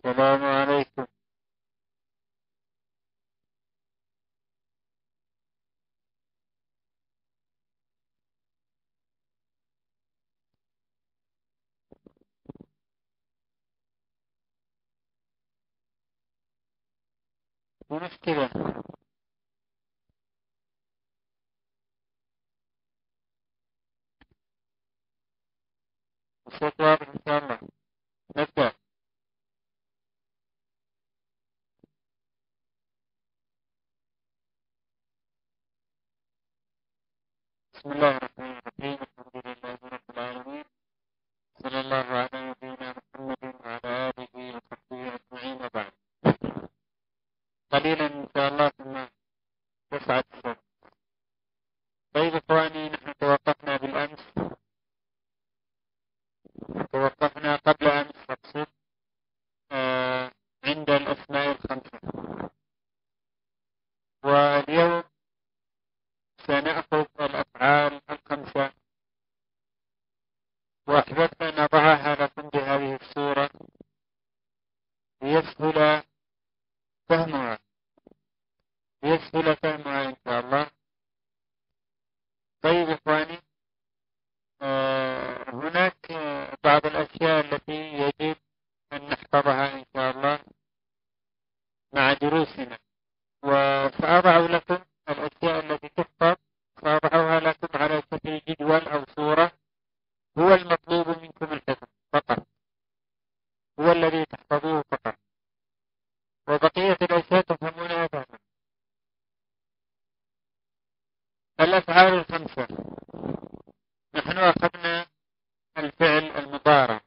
السلام عليكم. مو مشكلة. الصوت واضح إن شاء الله. نبدأ. بسم الله الرحمن الرحيم. الحمد لله رب العالمين، صلى الله على نبينا محمد وعلى آله وصحبه أجمعين، وبعد. قليلا إن شاء الله ثم يصعد الصوت. طيب إخواني، نحن توقفنا بالأمس، توقفنا قبل أمس أقصد عند الأسماء الخمسة، واليوم سنأخذ الأفعال الخمسة، وأحببت أن أضعها لكم بهذه الصورة ليسهل فهمها إن شاء الله. طيب إخواني، هناك بعض الأشياء التي يجب أن نحفظها إن شاء الله مع دروسنا، وسأضع لكم الأشياء التي تحفظ، سأضعها لكم على شكل جدول أو صورة. هو المطلوب منكم الحفظ فقط، هو الذي تحفظوه فقط، وبقية الأشياء تفهمونها فهما. الأفعال الخمسة، نحن أخذنا الفعل المضارع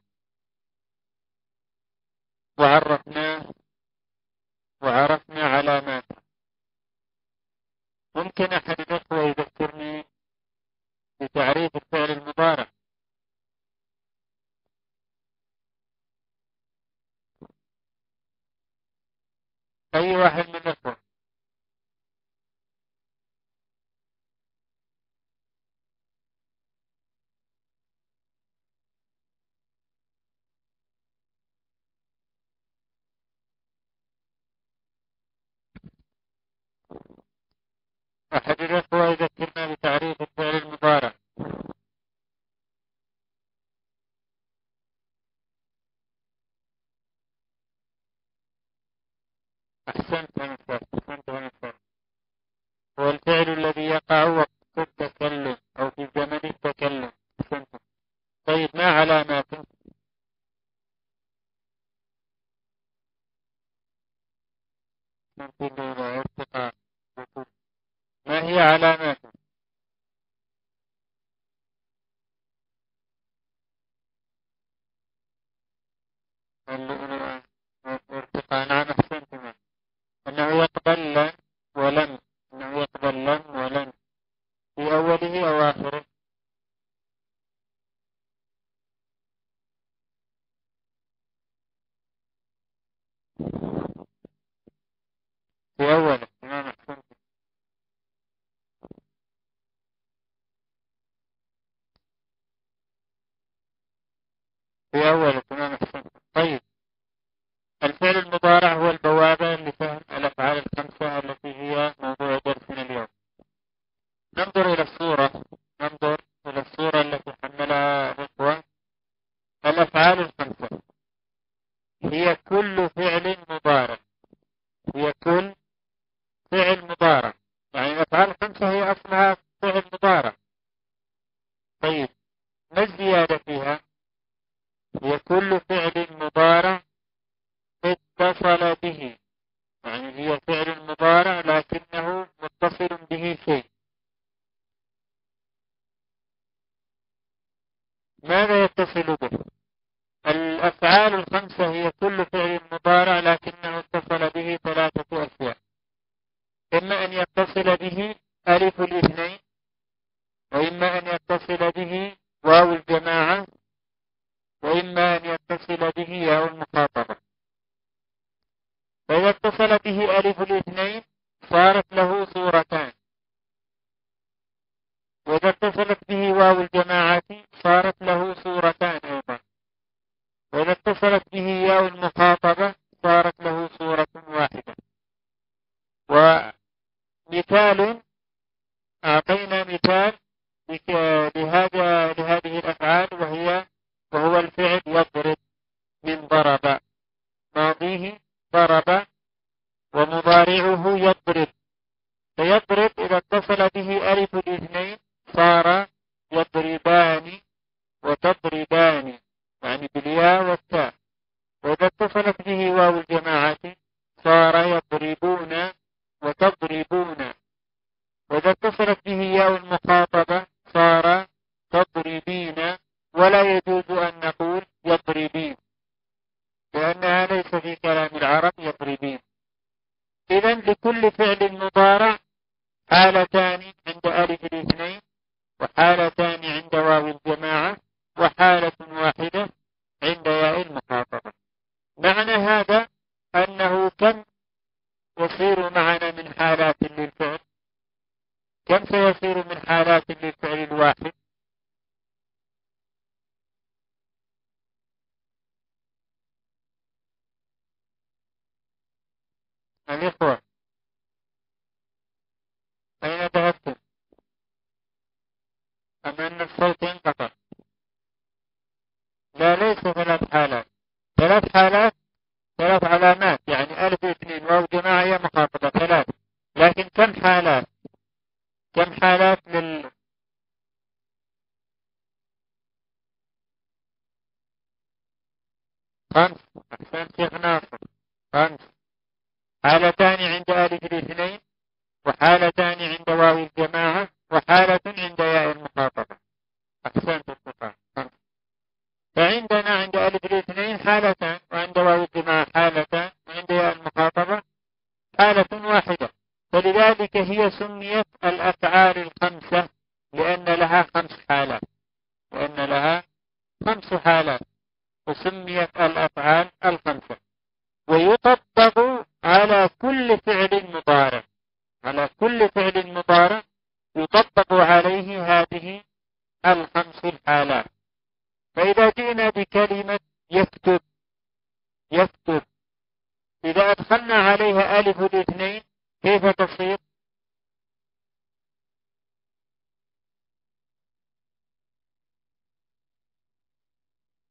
وعرفناه وعرفنا علاماته. ممكن أحد الأخوة يذكرني بتعريف الفعل المضارع؟ أي واحد من الأخوة؟ أحد الأخوة يذكرنا بتعريف الفعل المضارع. أحسنت يا أستاذ. هو الفعل الذي يقع وقت التكلم أو في زمن التكلم. أحسنت. طيب، ما علاماته؟ ارتقاء. ما هي علاماته؟ الارتقاء، نعم أحسنتم. أنه يقبل لن ولن، أنه يقبل لن ولن في أوله أو آخره. في أوله، نعم أحسنتم. في أوله، نعم أحسنتم. طيب، الفعل المضارع هو البوابة لفهم الأفعال الخمسة التي هي موضوع درسنا اليوم. ننظر إلى الصورة التي حملها الإخوة. الأفعال الخمسة هي كل فعل مضارع، هي كل فعل مضارع، يعني الأفعال الخمسة هي أصلها فعل مضارع. طيب، ما الزيادة فيها؟ هي كل فعل مضارع اتصل به، يعني هي فعل مضارع لكنه متصل به شيء. ماذا يتصل به؟ الأفعال الخمسة هي كل فعل مضارع لكنه اتصل به ثلاثة أشياء. إما أن يتصل به ألف الاثنين، وإما أن يتصل به واو الجماعة، وإما أن يتصل به ياء المخاطبة. فإذا اتصل به ألف الاثنين صارت له صورتان، وإذا اتصلت به واو الجماعة صارت له صورتان أيضا، وإذا اتصلت به ياء المخاطبة من ضرب، ماضيه ضرب، ومضارعه يضرب. فيضرب إذا اتصل به ألف الاثنين صار يضربان وتضربان، يعني بالياء والتاء. وإذا اتصلت به واو الجماعة صار يضربون وتضربون. وإذا اتصلت به ياء المخاطبة صار تضربين، ولا يجوز أن نقول يضربين لأنها ليس في كلام العرب يضربين. إذن لكل فعل مضارع حالتان عند ألف الاثنين، وحالتان عند واو الجماعة، وحالة واحدة عند ياء المخاطبة. معنى هذا أنه كم يصير معنا من حالات للفعل؟ كم سيصير من حالات للفعل الواحد؟ الإخوة أين ذهبتم؟ أم أن الصوت انقطع؟ لا، ليس ثلاث حالات. ثلاث حالات، ثلاث علامات، يعني ألف اثنين واو جماعة يا مخاطبة، ثلاث. لكن كم حالات؟ كم حالات خمس. أحسنت شيخ ناصر، خمس. حالتان عند ألف الاثنين، وحالتان عند واو الجماعة، وحالة عند ياء المخاطبة. أحسنت الصفات، خمس. فعندنا عند ألف الاثنين حالتان، وعند واو الجماعة حالتان، وعند ياء المخاطبة حالة واحدة. فلذلك هي سميت الأفعال الخمسة لأن لها خمس حالات، لأن لها خمس حالات، وسميت الأفعال الخمسة. ويطبق على كل فعل مضارع، على كل فعل مضارع يطبق عليه هذه الخمس الحالات. فإذا جئنا بكلمة يكتب، يكتب، إذا أدخلنا عليها ألف الاثنين كيف تصير؟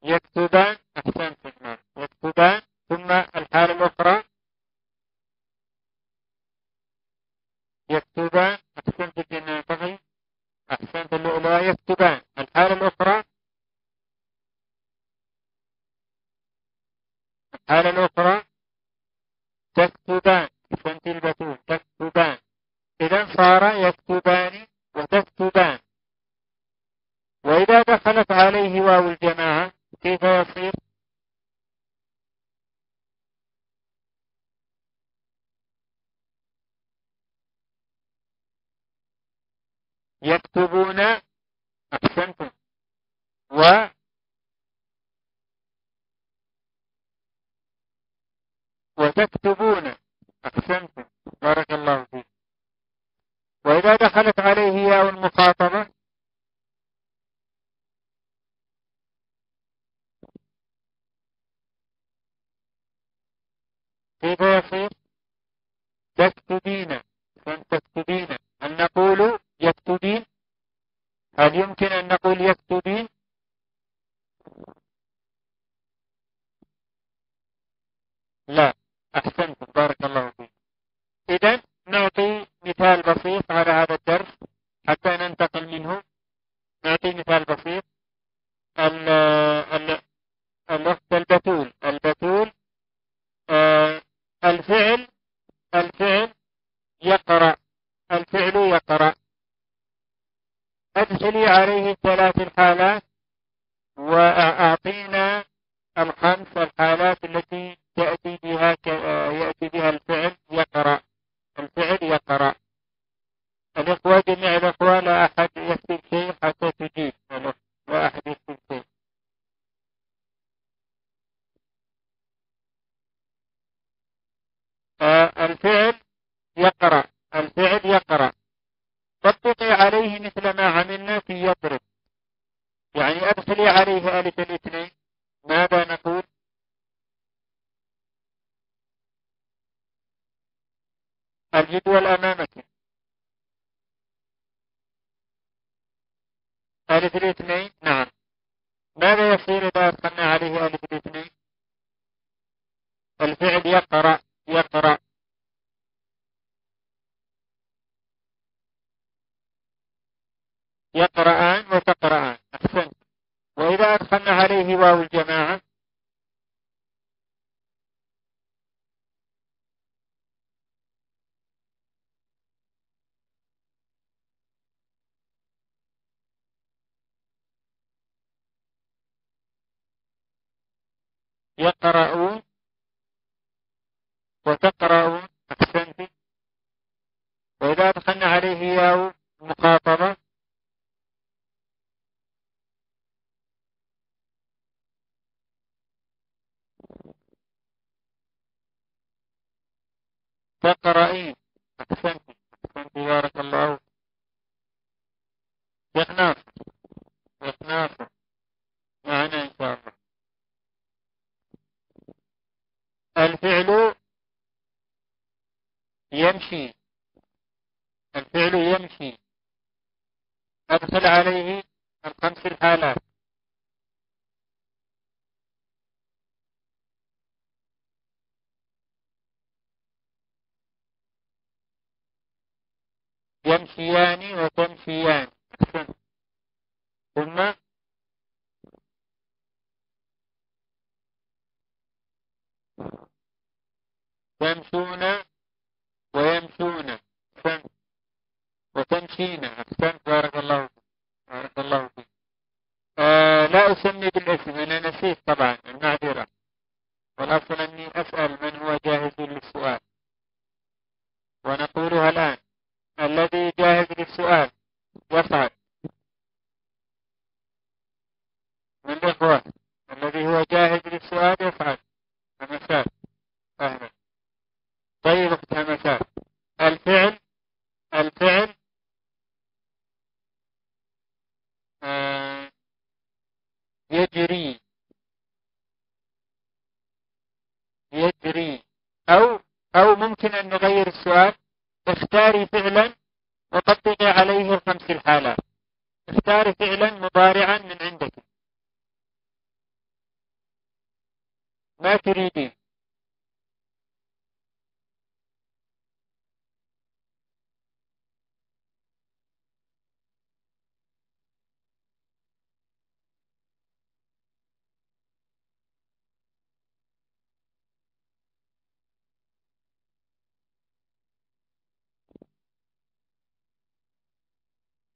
يكتبان. أحسنت يكتبان. ثم الحالة الأخرى يكتبان. أحسنت الجنة، أحسنت اللؤلؤة، يكتبان. الحالة الأخرى، الحالة الأخرى تكتبان. أحسنت البتول، تكتبان. إذا صار يكتبان وتكتبان. وإذا دخلت عليه واو الجماعة كيف يصير؟ يكتبون. أحسنتم. وتكتبون. أحسنتم، بارك الله فيك. وإذا دخلت عليه ياء المخاطبة كيف يصير؟ تكتبين. تكتبين. هل نقول يكتبين؟ هل يمكن أن نقول يكتبين؟ لا. أحسنتم، بارك الله فيك. إذن نعطي مثال بسيط على هذا الدرس حتى ننتقل منه. نعطي مثال بسيط. ال ال الأخت البتول، البتول، الفعل، الفعل يقرأ، الفعل يقرأ. أدخلي عليه ثلاث الحالات وأعطينا الخمس الحالات التي يأتي بها الفعل يقرأ. الفعل يقرأ. الإخوة، جميع الإخوة لا أحد يكتب شيء حتى تجيب. لا أحد يكتب شيء. الفعل يقرأ، الفعل يقرأ. طبقي عليه مثل ما عملنا في يضرب، يعني أدخلي عليه ألف الاثنين. ماذا نقول؟ الجدول أمامك. ألف الاثنين، نعم. ماذا يصير إذا أدخلنا عليه ألف الاثنين؟ الفعل يقرأ، يقرأ. يقرأان وتقرأان. أحسنت. وإذا أدخلنا عليه واو الجماعة يقرؤون وتقرؤون. أحسنت. وإذا أدخلنا عليه ياء مخاطبة تقرأين. أحسنت. أحسنت بارك الله. شيخ ناصر، شيخ ناصر معنا إن شاء الله. الفعل يمشي، الفعل يمشي. أدخل عليه الخمس الحالات. يمشيان وتمشيان. أحسنت. ثم تمشون ويمشون. أحسنت. وتمشين. أحسنت بارك الله فيك. بارك الله فيك. لا أسمي بالاسم، أنا نسيت طبعا، المعذرة. والأصل أني أسأل من هو جاهز للسؤال، ونقولها الآن. الذي جاهز للسؤال يصعد من الإخوة. الذي هو جاهز للسؤال يصعد. همسات. أهلا. طيب أخت همسات. الفعل، الفعل يجري، يجري. أو ممكن أن نغير السؤال. اختاري فعلا وطبقي عليه الخمس الحالات. اختاري فعلا مضارعا من عندك ما تريدين.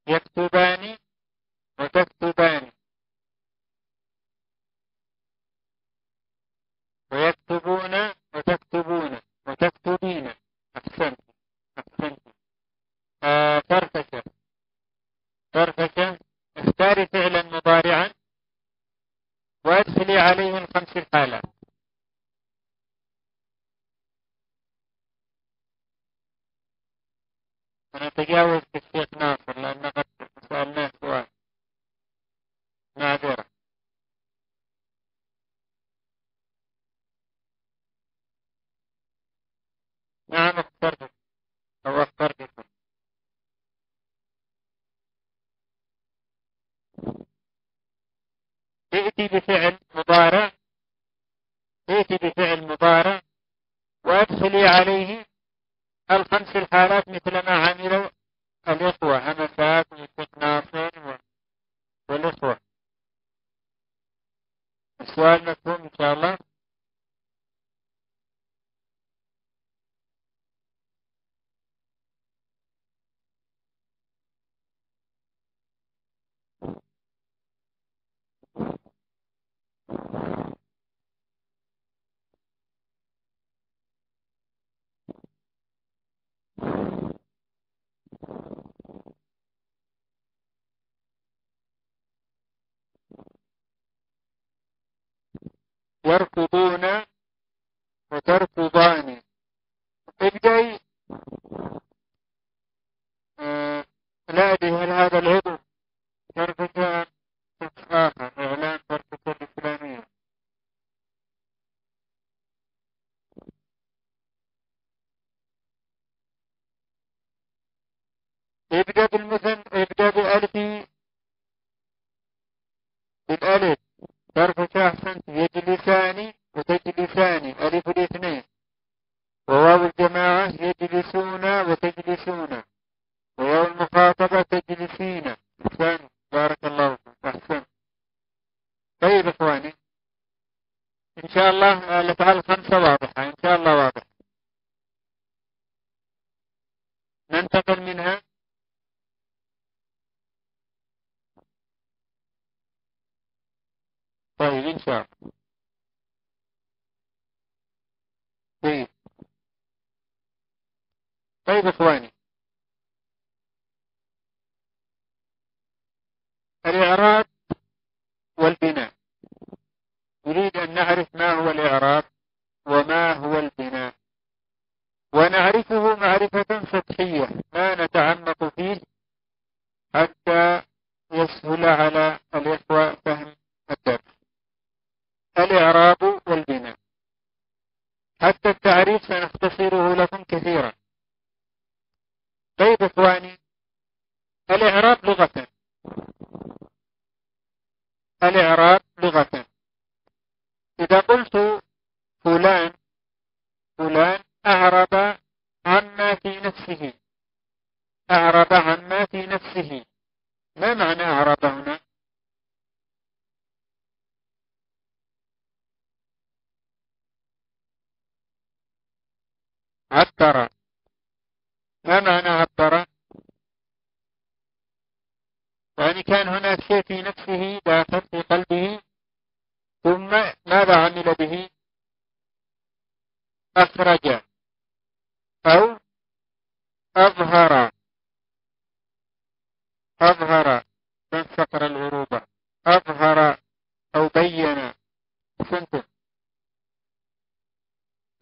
يكتبان وتكتبان ويكتبون وتكتبون وتكتبين. أحسنت. أحسنت. فرفشة، فرفشة. اختاري فعلا مضارعا وادخلي عليه الخمس الحالات. أنا أتجاوز الشيخ ناصر لأن قد سألناه سؤال، معذرة. نعم اخترت أو اخترت. ائتي بفعل مضارع، ائتي بفعل مضارع وادخلي عليه الخمس الحالات مثل ما عملوا الإخوة همسات والشيخ ناصر والإخوة. السؤال مفهوم إن شاء الله. يركضون وتركضان. ابدأي. لا أدري هل هذا العضو تركة آخر، إعلان تركة الإسلامية. ابدأ بالمثل، ابدأ بألف، بالألف. تركة. أحسنت. يجلسان وتجلسان. يجلسان ألف الاثنين، وواو الجماعة يجلسون وتجلسون، وواو المخاطبة تجلسين. أحسن، بارك الله فيك، أحسن. طيب إخواني، إن شاء الله الأفعال الخمسة واضحة، إن شاء الله واضح. ننتقل منها. طيب إن شاء الله. طيب إخواني، الإعراب والبناء. نريد أن نعرف ما هو الإعراب وما هو البناء، ونعرفه معرفة سطحية ما نتعمق فيه حتى يسهل على الإخوة فهم الدرس. الإعراب والبناء، حتى التعريف سنختصره لكم كثيرا. طيب إخواني، الإعراب لغة. الإعراب لغة، إذا قلت فلان أعرب عما في نفسه، أعرب عما في نفسه، ما معنى أعرب هنا؟ عبر. ما معنى عبر؟ يعني كان هناك شيء في نفسه داخل في قلبه، ثم ماذا عمل به؟ أخرج أو أظهر. أظهر تنسقر العروبة، أظهر أو بين. فهمتم؟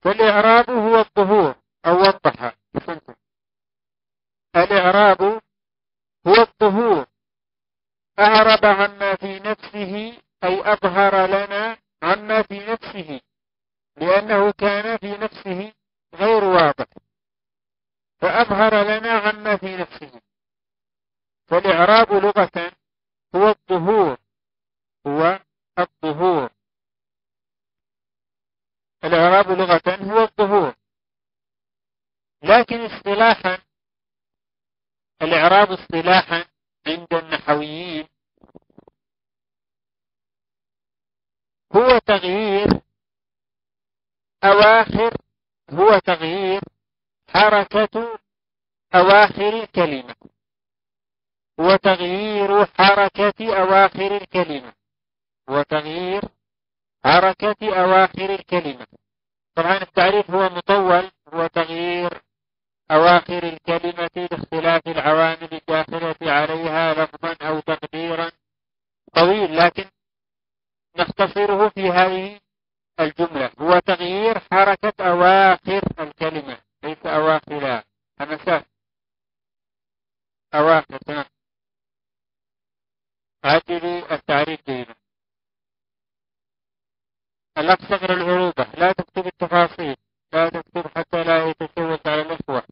فالإعراب هو الظهور أو وضح. فهمتم؟ الإعراب هو الظهور، أعرب عما في نفسه أي أظهر لنا عما في نفسه، لأنه كان في نفسه غير واضح، فأظهر لنا عما في نفسه. فالإعراب لغة هو الظهور، هو الظهور. الإعراب لغة هو الظهور، لكن اصطلاحا، الإعراب اصطلاحا عند النحويين هو تغيير أواخر، هو تغيير حركة أواخر الكلمة، هو تغيير حركة أواخر الكلمة، هو تغيير حركة أواخر الكلمة. طبعا التعريف هو مطول، هو تغيير أواخر الكلمة لاختلاف العوامل الداخلة عليها لفظا أو تقديرا طويل، لكن نختصره في هذه الجملة. هو تغيير حركة أواخر الكلمة، ليس أواخرها، همسات أواخر. تمام، عدلي التعريف دينا. الأخ صغر العروبة، لا تكتب التفاصيل، لا تكتب حتى لا يتشوش على الإخوة.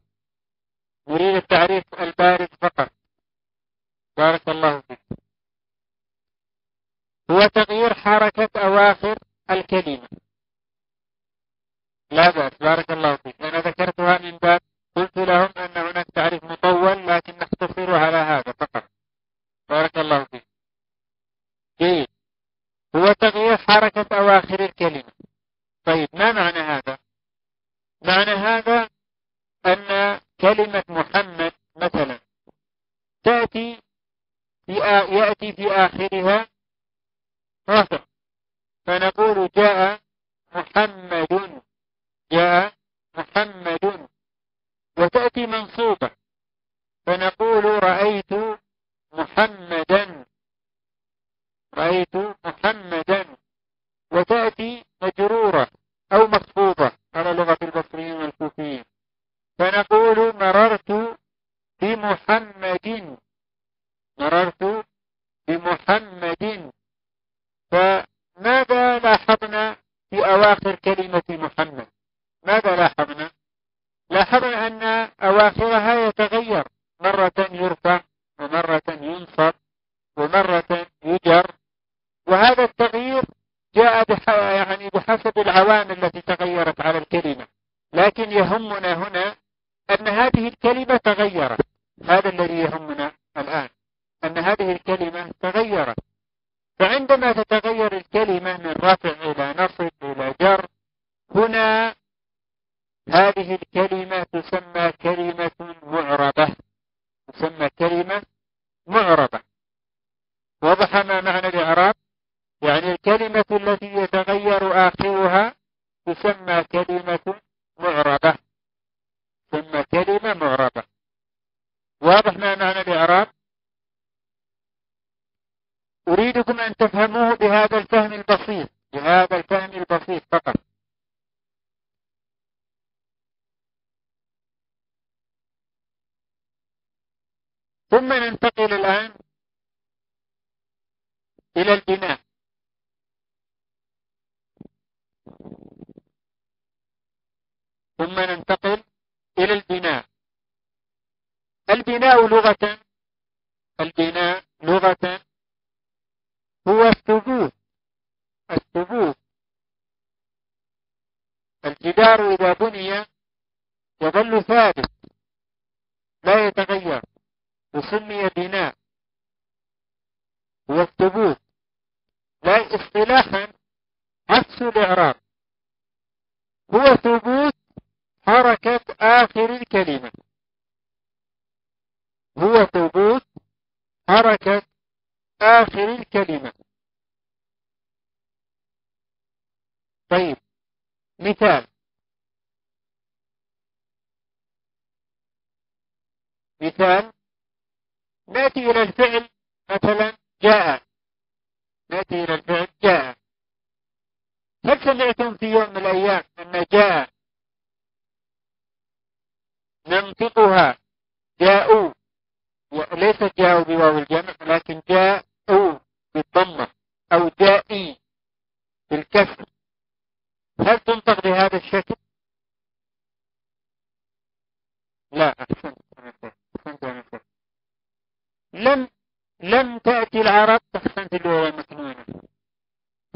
نريد التعريف البارد فقط. بارك الله فيك. هو تغيير حركة أواخر الكلمة. لا بأس، بارك الله فيك. أنا ذكرتها من باب، قلت لهم أن هناك تعريف مطول لكن نختصره على هذا فقط. بارك الله فيك. جيد. هو تغيير حركة أواخر الكلمة. طيب، ما معنى هذا؟ معنى هذا أن كلمة محمد مثلا يأتي في آخرها رفع، فنقول جاء محمد، جاء محمد، وتأتي منصوبة فنقول رأيت محمدا، رأيت محمدا، وتأتي مجرورة أو مخفوضة على لغة البصريين والكوفيين فنقول مررت بمحمد، مررت بمحمد. فماذا لاحظنا في أواخر كلمة محمد؟ ماذا لاحظنا؟ لاحظنا أن أواخرها يتغير، مرة يرفع ومرة ينصب ومرة يجر، وهذا التغيير جاء يعني بحسب العوامل التي تغيرت على الكلمة، لكن يهمنا هنا أن هذه الكلمة تغيرت. هذا الذي يهمنا الآن، أن هذه الكلمة تغيرت. فعندما تتغير الكلمة من رفع إلى نصب إلى جر، هنا هذه الكلمة تسمى كلمة معربة، تسمى كلمة معربة. وضح ما معنى الإعراب؟ يعني الكلمة التي يتغير آخرها تسمى كلمة معربة، ثم كلمة معربة. واضح ما معنى الإعراب؟ أريدكم أن تفهموه بهذا الفهم البسيط، بهذا الفهم البسيط فقط. ثم ننتقل الآن إلى البناء. ثم ننتقل إلى البناء. البناء لغة، البناء لغة هو الثبوت، الثبوت. الجدار إذا بني يظل ثابت لا يتغير، وسمي بناء، هو الثبوت. لا اصطلاحا عكس الإعراب، هو ثبوت حركة آخر الكلمة، هو ثبوت حركة آخر الكلمة. طيب، مثال نأتي إلى الفعل مثلا جاء، نأتي إلى الفعل جاء. هل سمعتم في يوم من الأيام أن جاء ننطقها جاءوا، ليست جاءوا بواو الجمع، لكن جاءوا بالضمة أو جائي بالكسر، هل تنطق بهذا الشكل؟ لا، أحسنت. لم تأتي العرب، أحسنت، اللغة مكنونة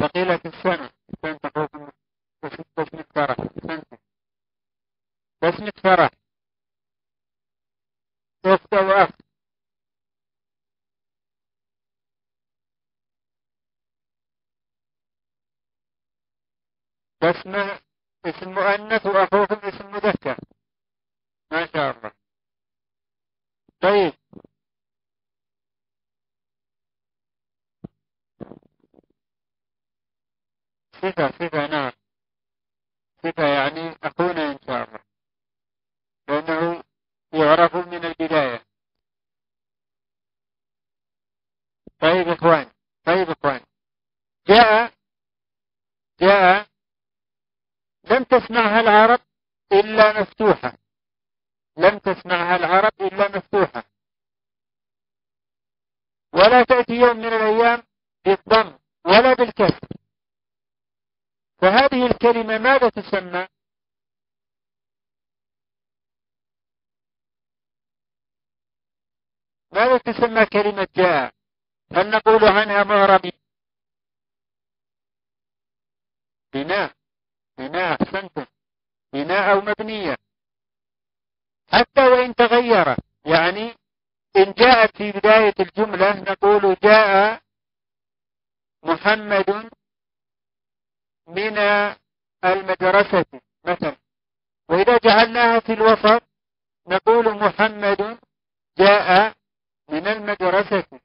ثقيلة السنة، أحسنت، بسمة فرح، أحسنت، بسمة فرح، أخت وأخ، بسمة اسم مؤنث وأخوكم اسم مذكر، ما شاء الله. طيب، صفة نعم، صفة يعني أخونا إن شاء الله، لأنه يعرف من البداية. طيب إخوان، جاء لم تسمعها العرب إلا مفتوحة، لم تسمعها العرب إلا مفتوحة، ولا تأتي يوم من الأيام بالضم ولا بالكسر. فهذه الكلمة ماذا تسمى؟ ماذا تسمى كلمة جاء؟ هل نقول عنها معربي؟ بناء، أحسنتم، بناء أو مبنية، حتى وإن تغيرت. يعني إن جاءت في بداية الجملة نقول جاء محمد من المدرسة مثلا، وإذا جعلناها في الوسط نقول محمد جاء من المدرسة،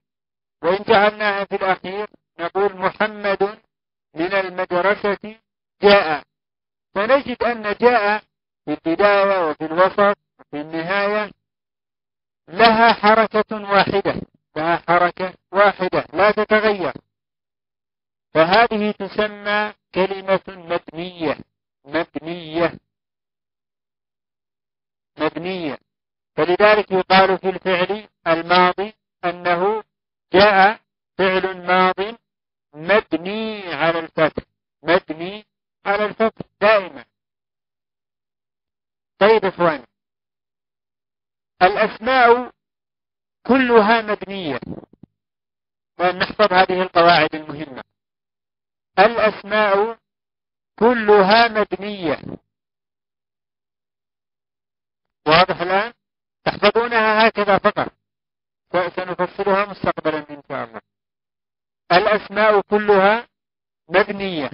وإن جعلناها في الأخير نقول محمد من المدرسة جاء. فنجد أن جاء في البداية وفي الوسط وفي النهاية لها حركة واحدة، لها حركة واحدة لا تتغير، فهذه تسمى كلمة مبنية، مبنية. فلذلك يقال في الفعل الماضي أنه جاء فعل ماض مبني على الفتح، مبني على الفتح دائما. طيب إخواني، الأسماء كلها مبنية، ونحفظ هذه القواعد المهمة. الأسماء كلها مبنية. واضح الآن؟ تحفظونها هكذا فقط، سنفصلها مستقبلا إن شاء الله. الأسماء كلها مبنية.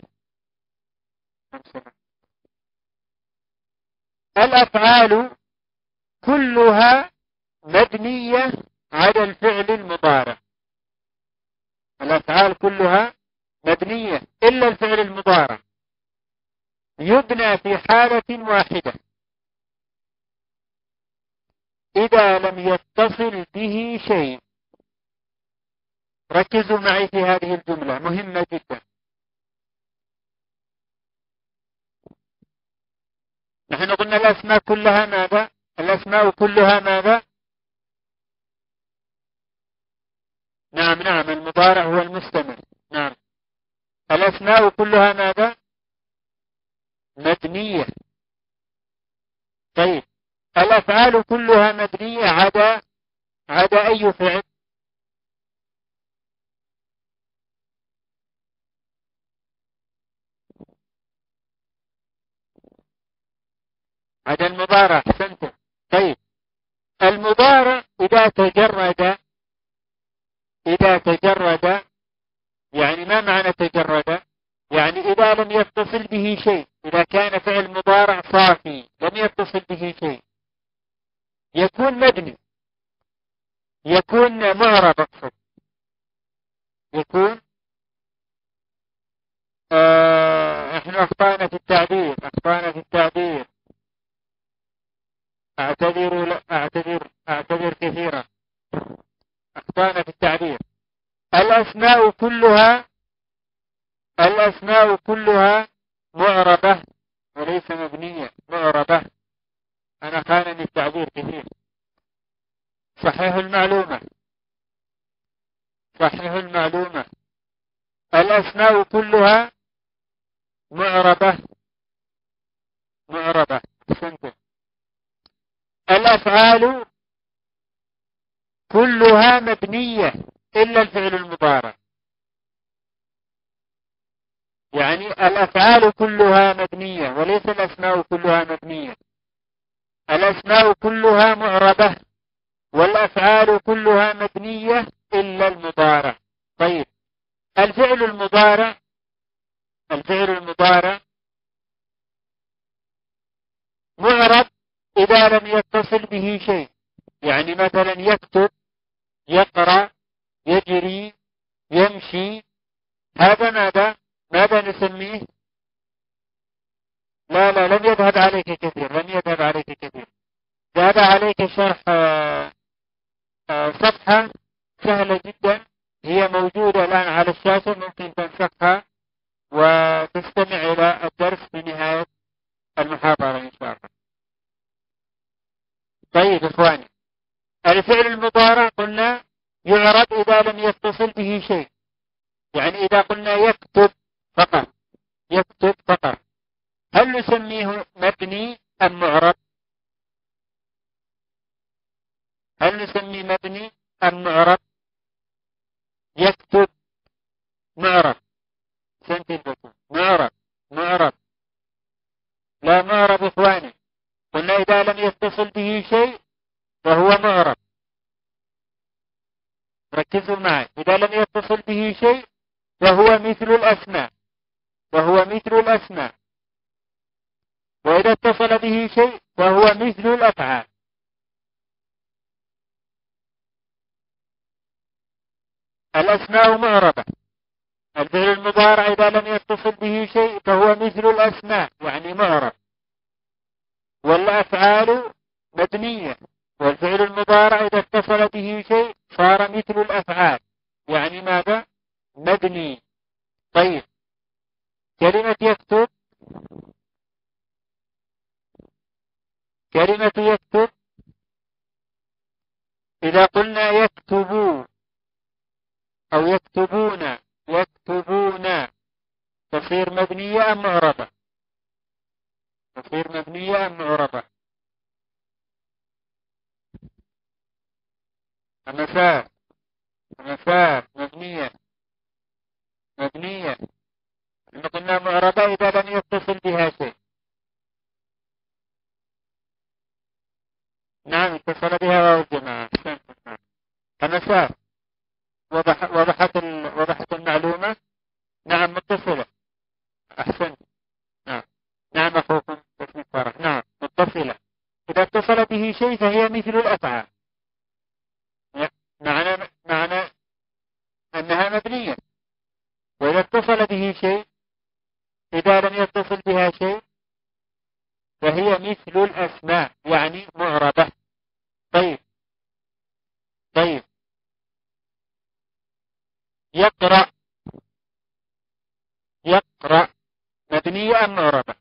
الأفعال كلها مبنية على الفعل المضارع. الأفعال كلها مبنية إلا الفعل المضارع، يبنى في حالة واحدة إذا لم يتصل به شيء. ركزوا معي في هذه الجملة مهمة جدا. نحن قلنا الأسماء كلها ماذا؟ الأسماء كلها ماذا؟ نعم المضارع هو المستمر. نعم الأسماء كلها ماذا؟ مبنية. طيب الأفعال كلها مبنية عدا أي فعل؟ عدا المضارع. أحسنتم. طيب المضارع إذا تجرد يعني ما معنى تجرد؟ يعني إذا لم يتصل به شيء، إذا كان فعل مضارع صافي لم يتصل به شيء يكون مبني، يكون معرب. أقصد يكون احنا أخطأنا في التعبير. أعتذر كثيرا. أخطأنا في التعبير. الأسماء كلها معربة وليس مبنية. معربة. أنا خانني التعبير كثير. صحيح المعلومة. الأسماء كلها معربة. أحسنتم. الأفعال كلها مبنية إلا الفعل المضارع. يعني الأفعال كلها مبنية وليس الأسماء كلها مبنية. الأسماء كلها معربة والأفعال كلها مبنية إلا المضارع. طيب الفعل المضارع معرب إذا لم يتصل به شيء. يعني مثلا يكتب، يقرأ، يجري، يمشي. هذا ماذا نسميه؟ لا لم يذهب عليك كثير. ذهب عليك شرح صفحة سهلة جدا هي موجودة الآن على الشاشة، ممكن تنسخها وتستمع إلى الدرس في نهاية المحاضرة إن شاء الله. طيب إخواني، الفعل المضارع قلنا يعرب إذا لم يتصل به شيء. يعني إذا قلنا يكتب فقط هل نسميه مبني أم معرب؟ يكتب معرب. سنتين معرب. لا معرب إخواني. قلنا إذا لم يتصل به شيء فهو معرب. ركزوا معي. إذا لم يتصل به شيء فهو مثل الأسماء. وإذا اتصل به شيء فهو مثل الأفعال. الأسماء معربة. الفعل المضارع إذا لم يتصل به شيء فهو مثل الأسماء يعني معرب. والأفعال مبنية. والفعل المضارع إذا اتصل به شيء صار مثل الأفعال يعني ماذا؟ مبني. طيب كلمة يكتب إذا قلنا يكتبوا أو يكتبون تصير مبنية أم معربة؟ مسار مبنية. قلنا معربة إذا لم يتصل بها شيء. نعم اتصل بها واو الجماعة. المساء وضحت المعلومة. نعم متصلة. أحسنت. نعم. نعم أخوكم باسم فرح. نعم متصلة. إذا اتصل به شيء فهي مثل الأفعال. معنى أنها مبنية. وإذا اتصل به شيء إذا لم يتصل بها شيء فهي مثل الأسماء يعني معربة. طيب يقرأ مبنية أم معربة؟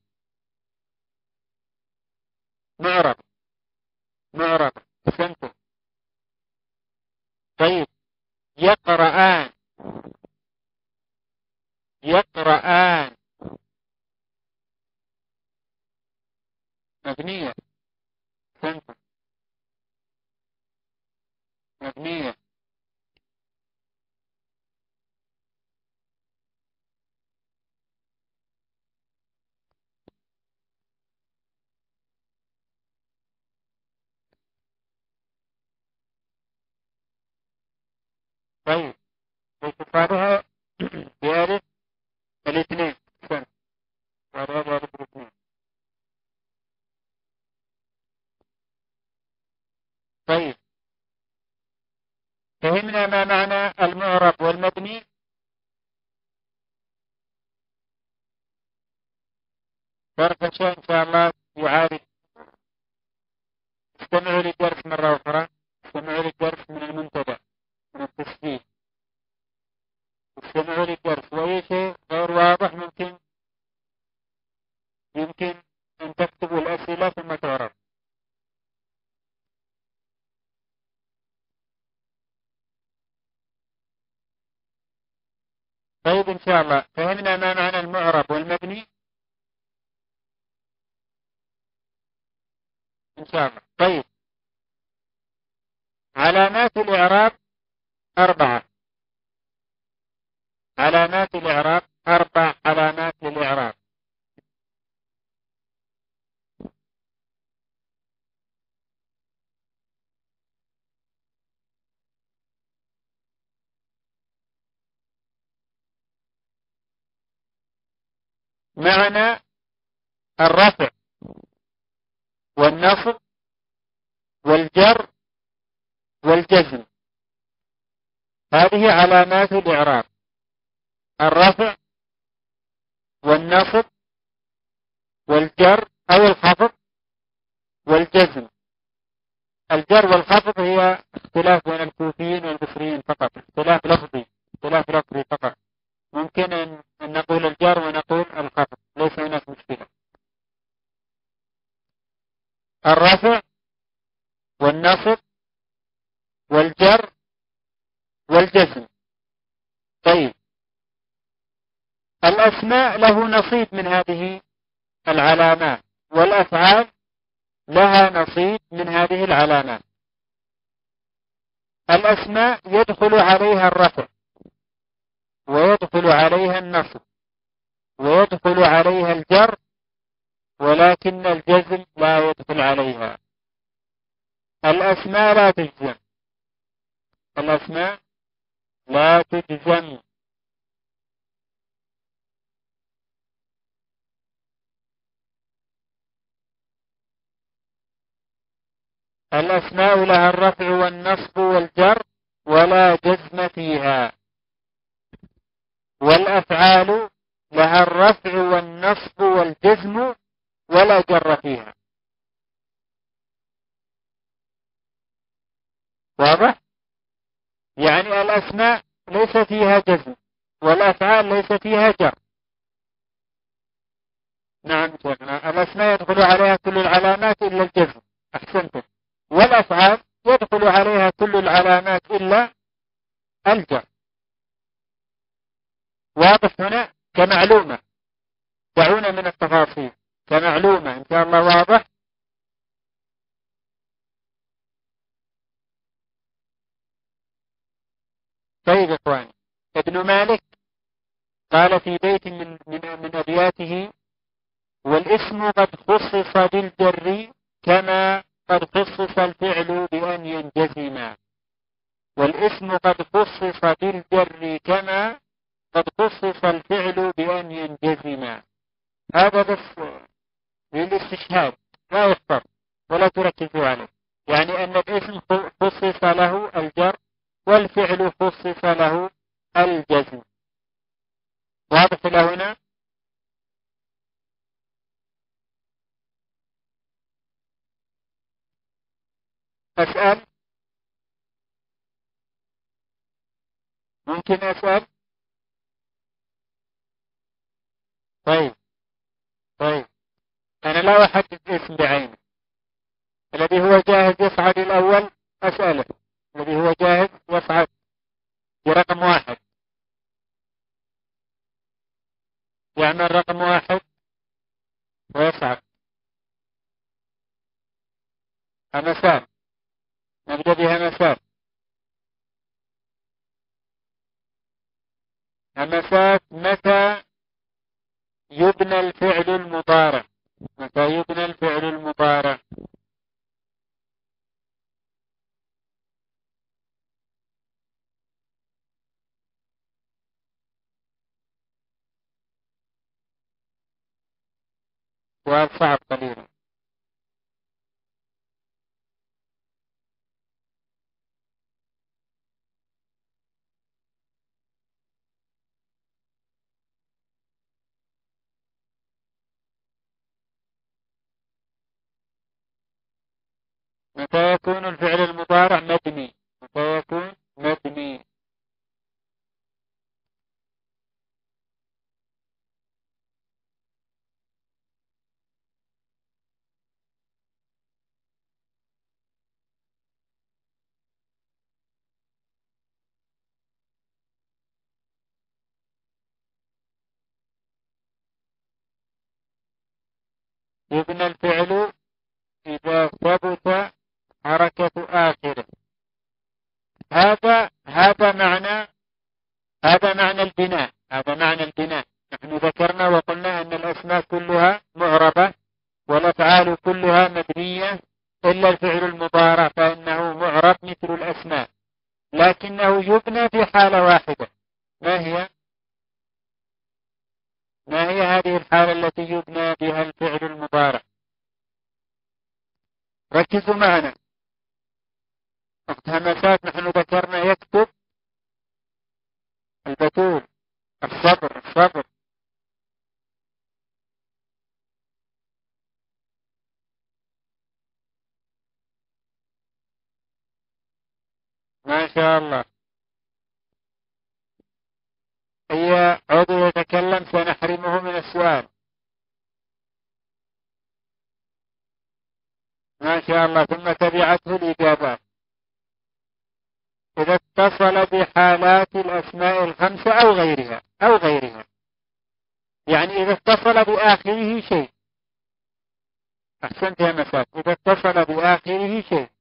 معربة. أحسنتم. طيب يقرآن مبنية. أحسنتم. مبنية. طيب باعتبارها بألف الاثنين. أحسنت. بألف الاثنين. طيب فهمنا ما معنى المعرب والمبني. فرق شيء إن شاء الله يعارف. استمعوا للدرس مرة أخرى. استمعوا للدرس من المنتدى من التسجيل. استمعوا للدرس وأي شيء غير واضح يمكن أن تكتبوا الأسئلة ثم تعرض. طيب إن شاء الله فهمنا ما معنى المعرب والمبني إن شاء الله. طيب علامات الإعراب 4. علامات الإعراب 4 علامات للإعراب. معنى الرفع والنصب والجر والجزم. هذه علامات الإعراب: الرفع والنصب والجر أو الخفض والجزم. الجر والخفض هي اختلاف بين الكوفيين والبصريين فقط، اختلاف لفظي فقط. ممكن أن نقول الجر ونقول الخفض، ليس هناك مشكلة. الرفع والنصب والجر والجزم. طيب الأسماء له نصيب من هذه العلامات، والأفعال لها نصيب من هذه العلامات. الأسماء يدخل عليها الرفع ويدخل عليها النصب ويدخل عليها الجر، ولكن الجزم لا يدخل عليها. الأسماء لا تجزم. الأسماء لا تجزم. الأسماء لها الرفع والنصب والجر ولا جزم فيها، والأفعال لها الرفع والنصب والجزم ولا جر فيها. واضح؟ يعني الأسماء ليس فيها جزم والأفعال ليس فيها جر. نعم شيخنا، الأسماء يدخل عليها كل العلامات إلا الجزم. أحسنتم. والأفعال يدخل عليها كل العلامات إلا الجر. واضح هنا كمعلومة، دعونا من التفاصيل كمعلومة إن شاء الله. واضح؟ طيب إخواني، ابن مالك قال في بيت من أبياته: والاسم قد خصص بالجر كما قد خصص الفعل بأن ينجزما. والاسم قد خصص بالجر كما قد خصص الفعل بأن ينجزما. هذا بس للاستشهاد، لا يحفظ ولا تركزوا عليه. يعني أن الاسم خصص له الجر والفعل خصص له الجزم. واضح إلى هنا؟ أسأل؟ ممكن أسأل؟ طيب أنا لا أحدد اسم بعينه. الذي هو جاهز يصعد الأول أسأله. الذي هو جاهز يصعد برقم 1، يعمل رقم 1 ويصعد. همسات، نبدأ بهمسات. همسات: متى يبنى الفعل المضارع؟ متى يبنى الفعل المضارع؟ سؤال صعب قليلا. متى يكون الفعل المضارع مبني؟ متى يكون مبني؟ يبنى الفعل إذا ثبت حركة آخره. هذا معنى البناء. هذا معنى البناء. نحن ذكرنا وقلنا أن الأسماء كلها معربة والأفعال كلها مبنية إلا الفعل المضارع فإنه معرب مثل الأسماء، لكنه يبنى في حالة واحدة. ما هي؟ ما هي هذه الحالة التي يبنى بها الفعل المضارع؟ ركزوا معنا. وقت همسات نحن ذكرنا يكتب البتول، الصبر. ما شاء الله. أي عضو يتكلم سنحرمه من السؤال. ما شاء الله. ثم تبعته الإجابات. إذا اتصل بحالات الأسماء الخمسة أو غيرها. يعني إذا اتصل بآخره شيء. أحسنت يا مساك. إذا اتصل بآخره شيء،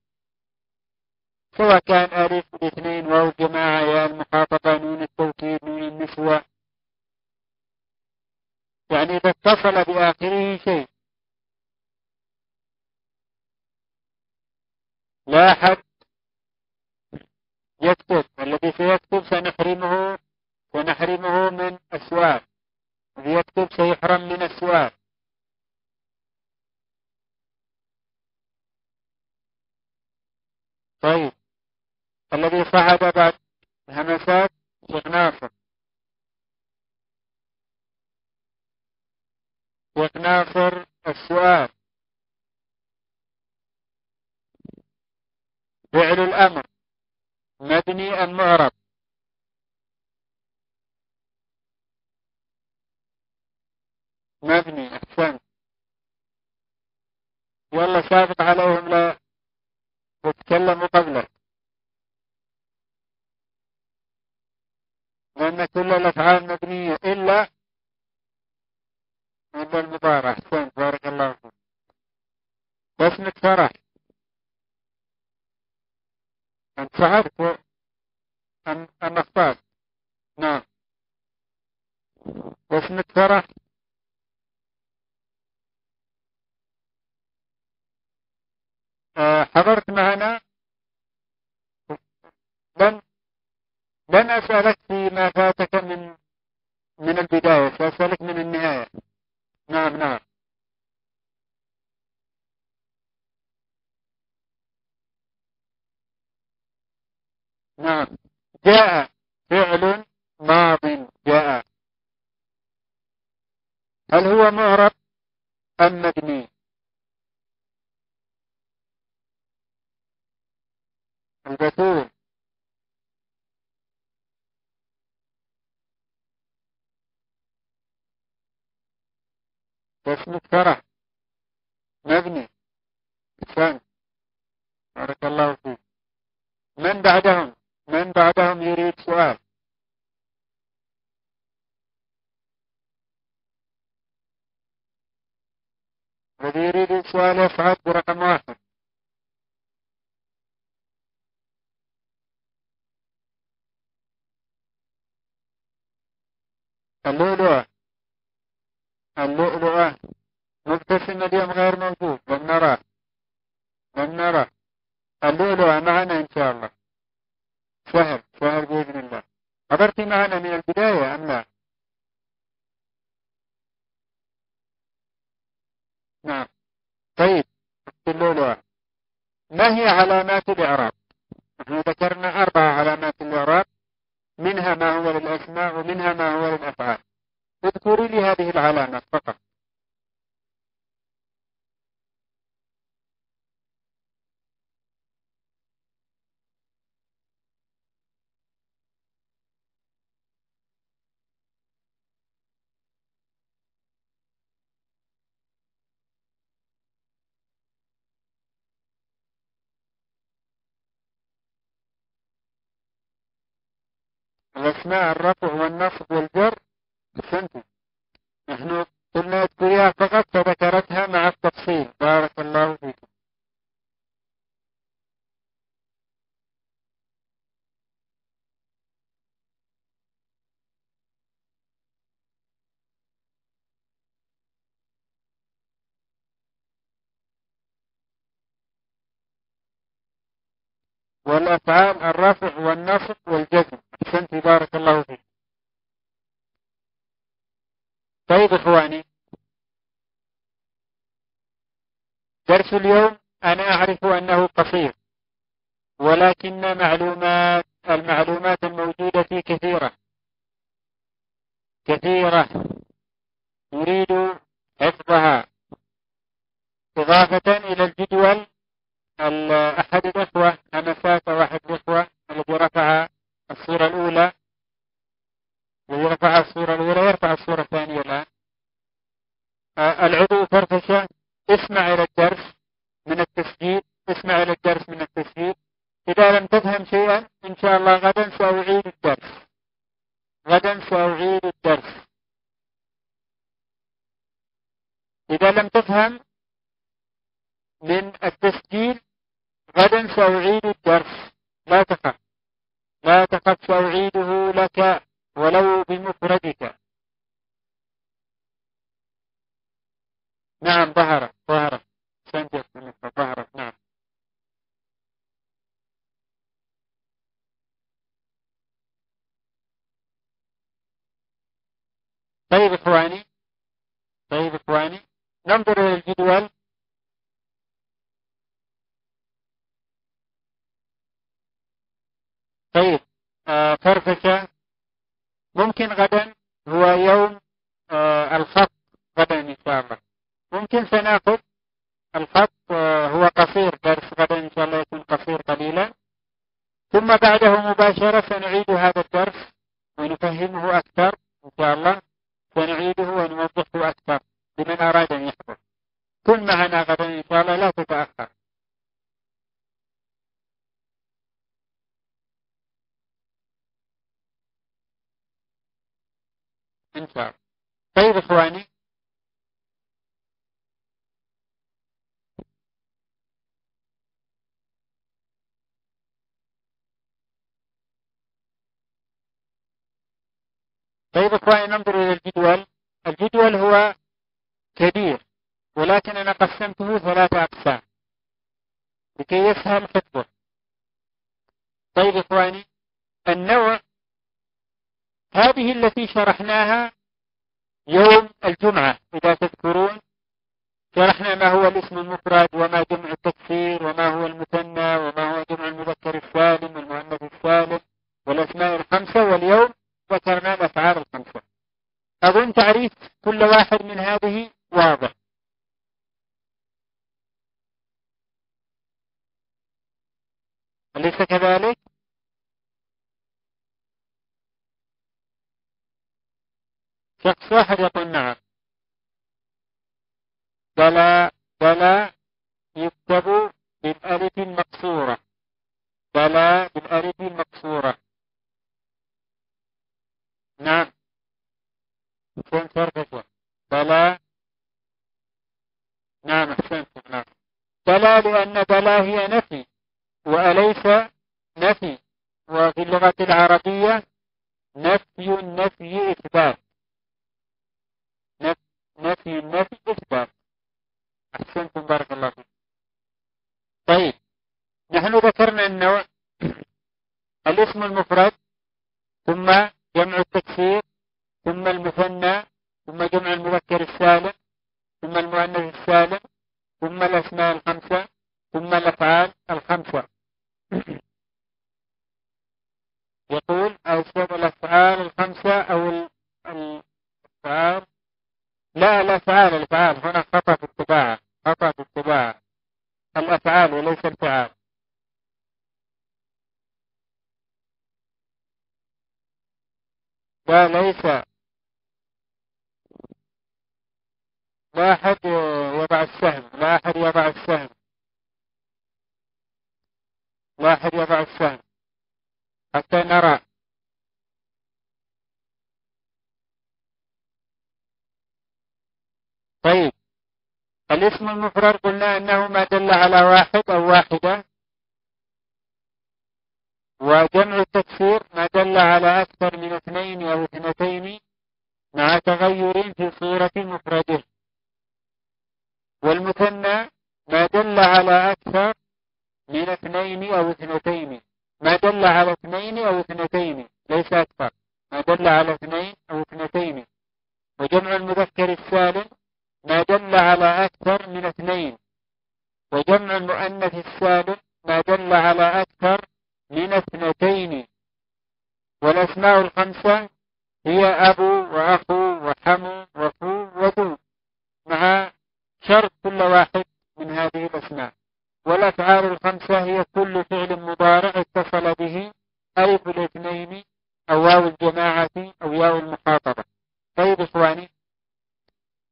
سواء كان ألف الاثنين واو الجماعة يا المخاطبة نون التوكيد نون النسوة. يعني إذا اتصل بآخره شيء. لا أحد يكتب. الذي سيكتب سنحرمه من السؤال. الذي يكتب سيحرم من السؤال. طيب، الذي صعد بعد همسات شيخ ناصر. شيخ ناصر السؤال: فعل الأمر مبني أم معرب؟ مبني. أحسن. يلا سابق عليهم لا تتكلموا قبلك، لأن كل الأفعال مبنية إلا المضارع. أحسن، بارك الله فيك. اسمك فرح. أنت صعدت أم أخطأت؟ نعم. واسمك فرح. حضرت معنا. لن لن أسألك فيما فاتك من البداية، سأسألك من النهاية. نعم نعم. نعم. جاء فعل ماض. جاء، هل هو معرب أم مبني؟ البتول. واسمك فرح. مبني. أحسنت. بارك الله فيك. من بعدهم؟ من بعدهم يريد سؤال؟ الذي يريد السؤال يصعد برقم 1. اللؤلؤة. اللؤلؤة. مبتسم اليوم غير موجود، لم نراه. لم نراه. اللؤلؤة معنا إن شاء الله. سهل سهل بإذن الله. حضرت معنا من البداية أم لا؟ نعم. طيب. اللؤلؤة، ما هي علامات الإعراب؟ نحن ذكرنا 4 علامات الإعراب، منها ما هو للأسماء ومنها ما هو للأفعال. اذكري لي هذه العلامات فقط. الأسماء الرفع والنصب والجر. أحسنت. نحن قلنا اذكريها فقط فذكرتها مع التفصيل. بارك الله فيك. والأفعال الرفع والنصب والجزم. أحسنت. بارك الله فيك. طيب إخواني، درس اليوم أنا أعرف أنه قصير، ولكن المعلومات الموجودة فيه كثيرة كثيرة، نريد حفظها. إضافة إلى الجدول، أحد الأخوة همسات، واحد الأخوة الذي رفع الصورة الأولى يرفع الصورة الثانية الآن. العضو فرفشة. اسمع إلى الدرس من التسجيل. اسمع إلى الدرس من التسجيل. إذا لم تفهم شيئا إن شاء الله غدا سأعيد الدرس. غدا سأعيد الدرس. إذا لم تفهم من التسجيل غدا سأعيد الدرس. لا تخف. لا تخف، سأعيده لك ولو بمفردك. نعم ظهرت سنجد ظهرت. نعم. طيب إخواني. طيب إخواني، ننظر إلى الجدول. طيب. فرفشة. ممكن غدا هو يوم الخط. غدا إن شاء الله ممكن سنأخذ الخط. هو قصير، درس غدا إن شاء الله يكون قصير قليلا، ثم بعده مباشرة سنعيد هذا الدرس ونفهمه أكثر إن شاء الله. سنعيده ونوضحه أكثر لمن أراد أن يحضر. كن معنا غدا إن شاء الله، لا تتأخر إن شاء الله. طيب إخواني. طيب إخواني ننظر إلى الجدول. الجدول هو كبير، ولكن أنا قسمته 3 أقسام لكي يسهل حفظه. طيب إخواني، النوع هذه التي شرحناها يوم الجمعة، إذا تذكرون شرحنا ما هو الاسم المفرد وما جمع التكسير وما هو المثنى وما هو جمع المذكر السالم والمؤنث السالم والأسماء ال5، واليوم ذكرنا الأفعال ال5. أظن تعريف كل واحد من هذه واضح. أليس كذلك؟ شخص واحد يقول نعم. بلا يكتب بالألف المقصورة. بلا بالألف المقصورة. نعم. أحسنت فرقة. بلا. نعم أحسنت. نعم. بلا لأن بلا هي نفي وأليس نفي، وفي اللغة العربية نفي إثبات. نفي إثبات. أحسنتم بارك الله فيكم. طيب نحن ذكرنا النوع الاسم المفرد، ثم جمع التكسير، ثم المثنى، ثم جمع المذكر السالم، ثم المؤنث السالم، ثم الأسماء ال5، ثم الأفعال ال5. يقول أوصف الأفعال ال5 أو الأفعال. لا، الأفعال هنا خطأ في الطباعة. الأفعال وليس الفعال. لا ليس. لا أحد يضع السهم. لا أحد يضع السهم حتى نرى. طيب الاسم المفرد قلنا أنه ما دل على واحد أو واحدة، وجمع التكسير ما دل على أكثر من 2 أو 2 مع تغير في صورة مفرده، والمثنى ما دل على أكثر من 2 أو 2، ما دل على 2 أو 2 ليس أكثر، ما دل على 2 أو 2. وجمع المذكر السالم ما دل على أكثر من 2، وجمع المؤنث السالم ما دل على أكثر من 2. والأسماء ال5 هي أبو وأخو وحمو وفو وذو، مع شرط كل واحد من هذه الأسماء. والأفعال ال5 هي كل فعل مضارع اتصل به ألف الاثنين أو واو الجماعة أو ياء المخاطبة. طيب إخواني،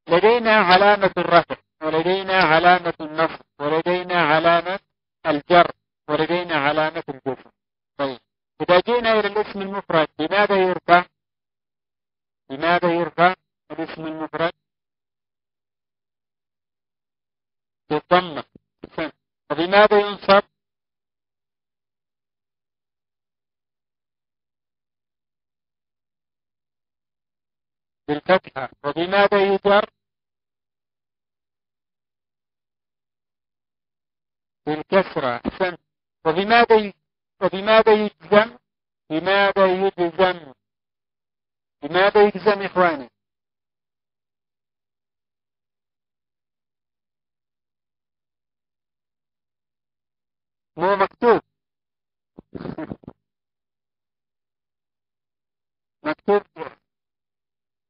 لدينا علامة الرفع، ولدينا علامة النصب، ولدينا علامة الجر، ولدينا علامة الجزم. طيب إذا جئنا إلى الاسم المفرد، بماذا يرفع الاسم المفرد؟ بالضمة. وبماذا ينصب؟ بالفتحة. وبماذا يجر؟ بالكسرة. أحسن. وبماذا يجزم؟ بماذا يجزم إخواني؟ مو مكتوب. مكتوب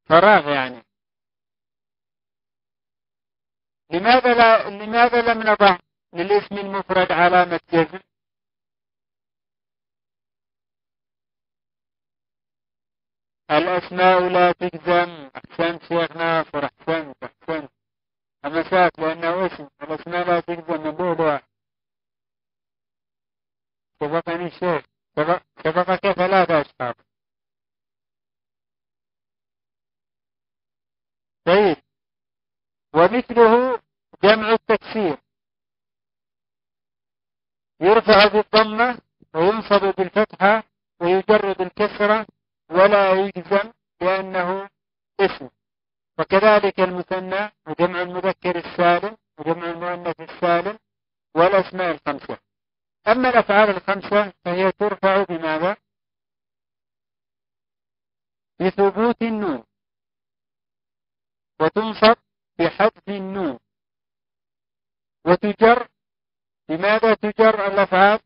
فراغ يعني. لماذا لم نضع للاسم المفرد علامة جزم؟ الأسماء لا تجزم. أحسنت شيخ ناصر. أحسنت. أمساك لأنه اسم. الأسماء لا تجزم من بوضع. سبقني الشيخ. سبقك 3 أشخاص. طيب ومثله جمع التكسير، يرفع بالضمة وينصب بالفتحة ويجر بالكسرة ولا يجزم لأنه اسم. وكذلك المثنى وجمع المذكر السالم وجمع المؤنث السالم والأسماء الخمسة. أما الأفعال الخمسة فهي ترفع بماذا؟ بثبوت النون، وتنصب بحذف النون، وتجر. بماذا تجر الأفعال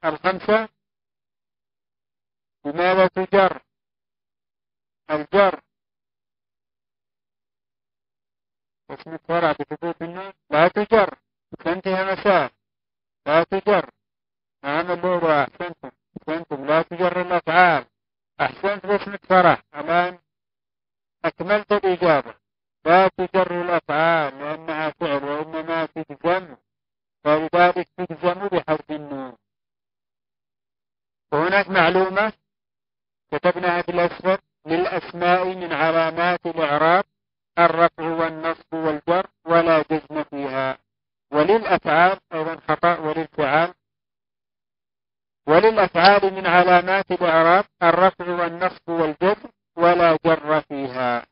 الخمسة؟ بماذا تجر؟ الجر اسم فرع بثبوت النون لا تجر، تنتهي مساء لا تجر. نعم اللغة أحسنتم لا تجر الأفعال. أحسنت باسم فرح. الآن أكملت الإجابة. لا تجر الأفعال لأنها فعل وإنما تجزم، فلذلك تجزم بحذف النون. وهناك معلومة كتبناها في الأسفل: للأسماء من علامات الإعراب الرفع والنصب والجر ولا جزم فيها. وللأفعال أيضا خطأ، وللأفعال من علامات الإعراب الرفع والنصب والجزم ولا جر فيها.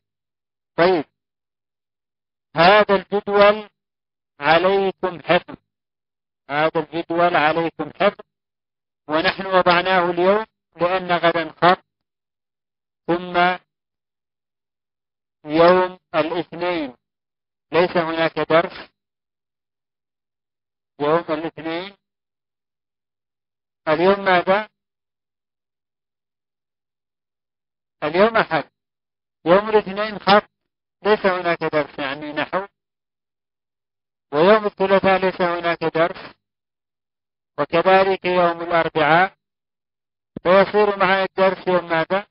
طيب، هذا الجدول عليكم حفظ، هذا الجدول عليكم حفظ، ونحن وضعناه اليوم لأن غدا خط، ثم يوم الاثنين ليس هناك درس. يوم الاثنين اليوم ماذا؟ اليوم أحد. يوم الاثنين خط ليس هناك درس يعني نحو. ويوم الثلاثاء ليس هناك درس، وكذلك يوم الأربعاء. فيصير معنا الدرس يوم ماذا؟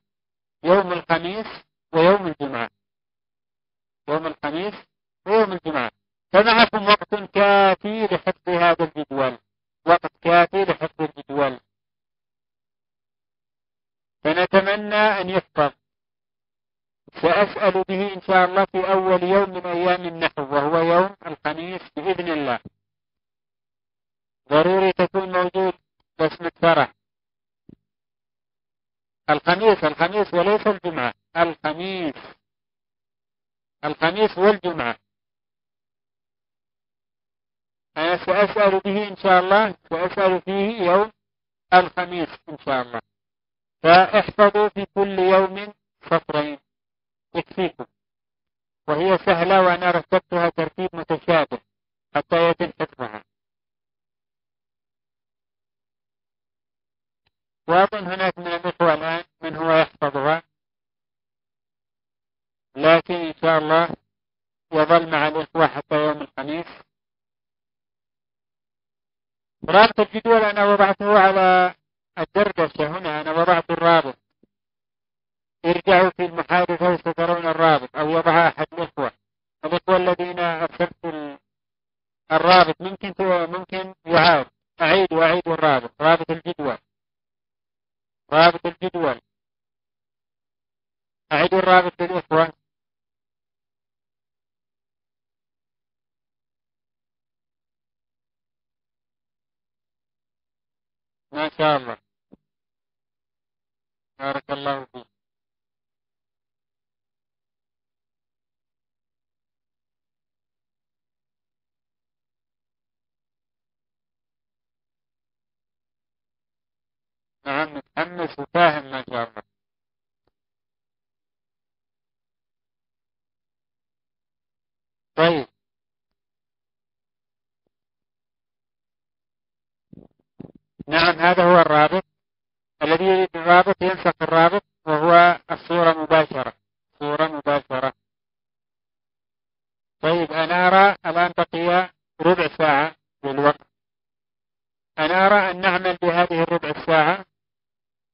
يوم الخميس ويوم الجمعة. يوم الخميس ويوم الجمعة. فمعكم وقت كافي لحفظ هذا الجدول، وقت كافي لحفظ الجدول، فنتمنى أن يحفظ. سأسأل به إن شاء الله في أول يوم من أيام النحو، وهو يوم الخميس بإذن الله. ضروري تكون موجود باسم فرح. الخميس وليس الجمعة. الخميس والجمعة. أنا سأسأل به إن شاء الله، سأسأل فيه يوم الخميس إن شاء الله. فاحفظوا في كل يوم سطرين يكفيكم، وهي سهلة وأنا رتبتها ترتيب متشابه حتى يتم حفظها. وأظن هناك من الإخوة الآن من هو يحفظها، لكن إن شاء الله يظل مع الإخوة حتى يوم الخميس. رابط الجدول أنا وضعته على الدردشة هنا، أنا وضعت الرابط. ارجعوا في المحادثة وسترون الرابط، أو يضعها أحد الإخوة الذين أرسلت الرابط. ممكن يعاد. أعيد الرابط، رابط الجدول. أعيد الرابط للإخوة. ما شاء الله، بارك الله فيك. نعم، متحمس وفاهم ما شاء الله. طيب، نعم، هذا هو الرابط. الذي يريد الرابط ينسخ الرابط، وهو الصورة مباشرة، صورة مباشرة. طيب، أنا أرى الآن بقي ربع ساعة للوقت. أنا أرى أن نعمل بهذه الربع الساعة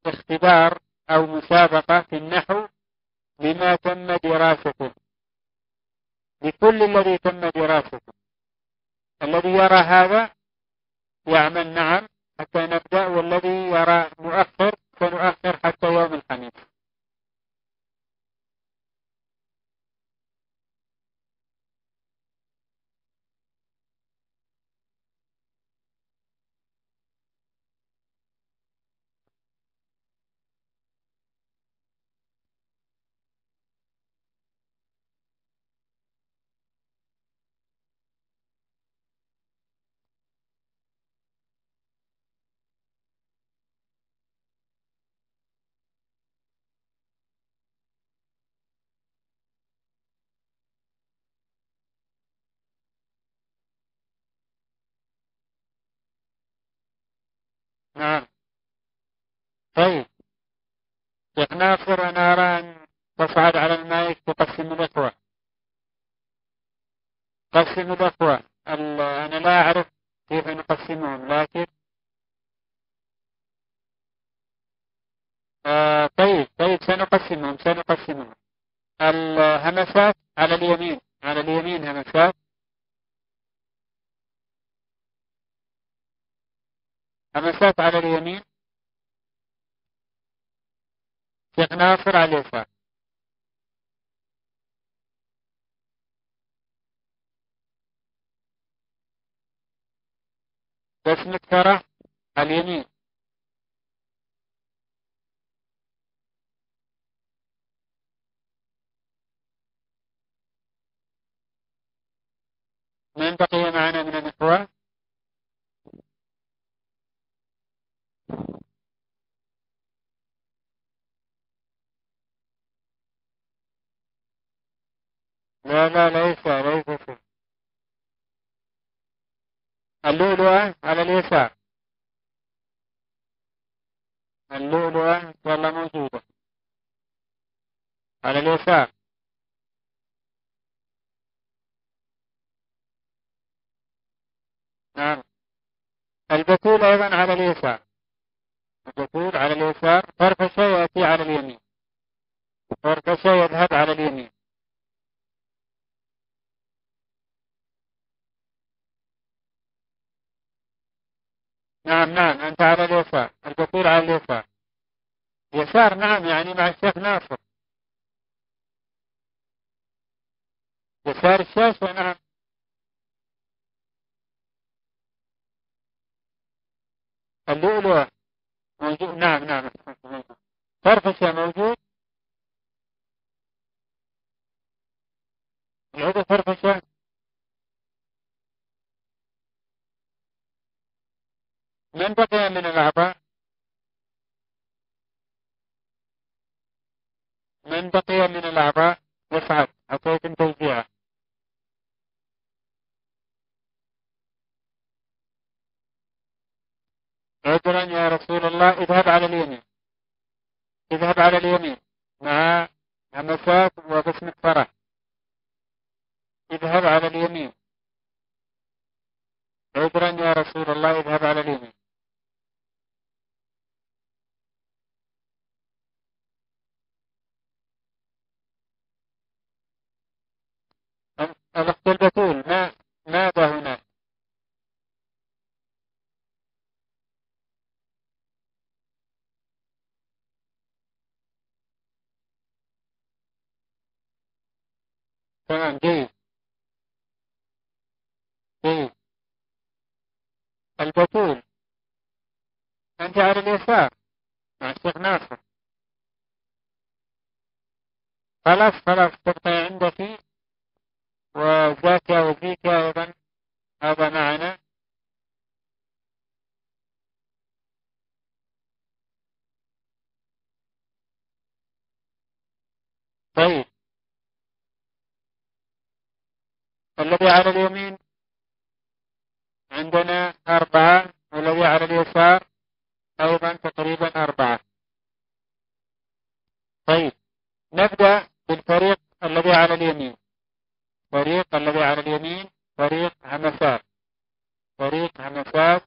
اختبار أو مسابقة في النحو لما تم دراسته، لكل الذي تم دراسته. الذي يرى هذا يعمل نعم حتى نبدأ، والذي يرى مؤخر سنؤخر حتى يوم الخميس. نعم. طيب شيخ ناصر، أنا أرى أن تصعد على المايك تقسم الإخوة. قسم الإخوة. أنا لا أعرف كيف نقسمهم، لكن طيب سنقسمهم. الهمسات على اليمين، على اليمين همسات. همسات على اليمين. شيخ ناصر على اليسار. بسمة فرح على اليمين. من بقي معنا من الإخوة؟ لا ليس فيه. اللؤلؤة على اليسار. اللؤلؤة والله موجودة على اليسار. نعم. البتول أيضا على اليسار. البتول على اليسار. فرفشة يأتي على اليمين. فرفشة يذهب على اليمين. نعم أنت على اليسار. البتول على اليسار. يسار نعم، يعني مع الشيخ ناصر. يسار الشاشة نعم. اللؤلؤة موجود. نعم. فرفشة موجود. العضو فرفشة. من بقي من الأعضاء؟ من بقي من الأعضاء؟ يصعد. أعطيتم توزيعه. عذرا يا رسول الله، اذهب على اليمين. اذهب على اليمين مع همسات وبسمة فرح. اذهب على اليمين. عذرا يا رسول الله، اذهب على اليمين. الأخت البتول ماذا هناك؟ تمام جيد. البتول أنت على اليسار مع الشيخ ناصر. خلاص تبقي عندك. وزاكا وزيكا أيضا هذا معنا. طيب الذي على اليمين عندنا 4، والذي على اليسار أيضا تقريبا 4. طيب نبدأ بالفريق الذي على اليمين. فريق الذي على اليمين فريق همسات. فريق همسات.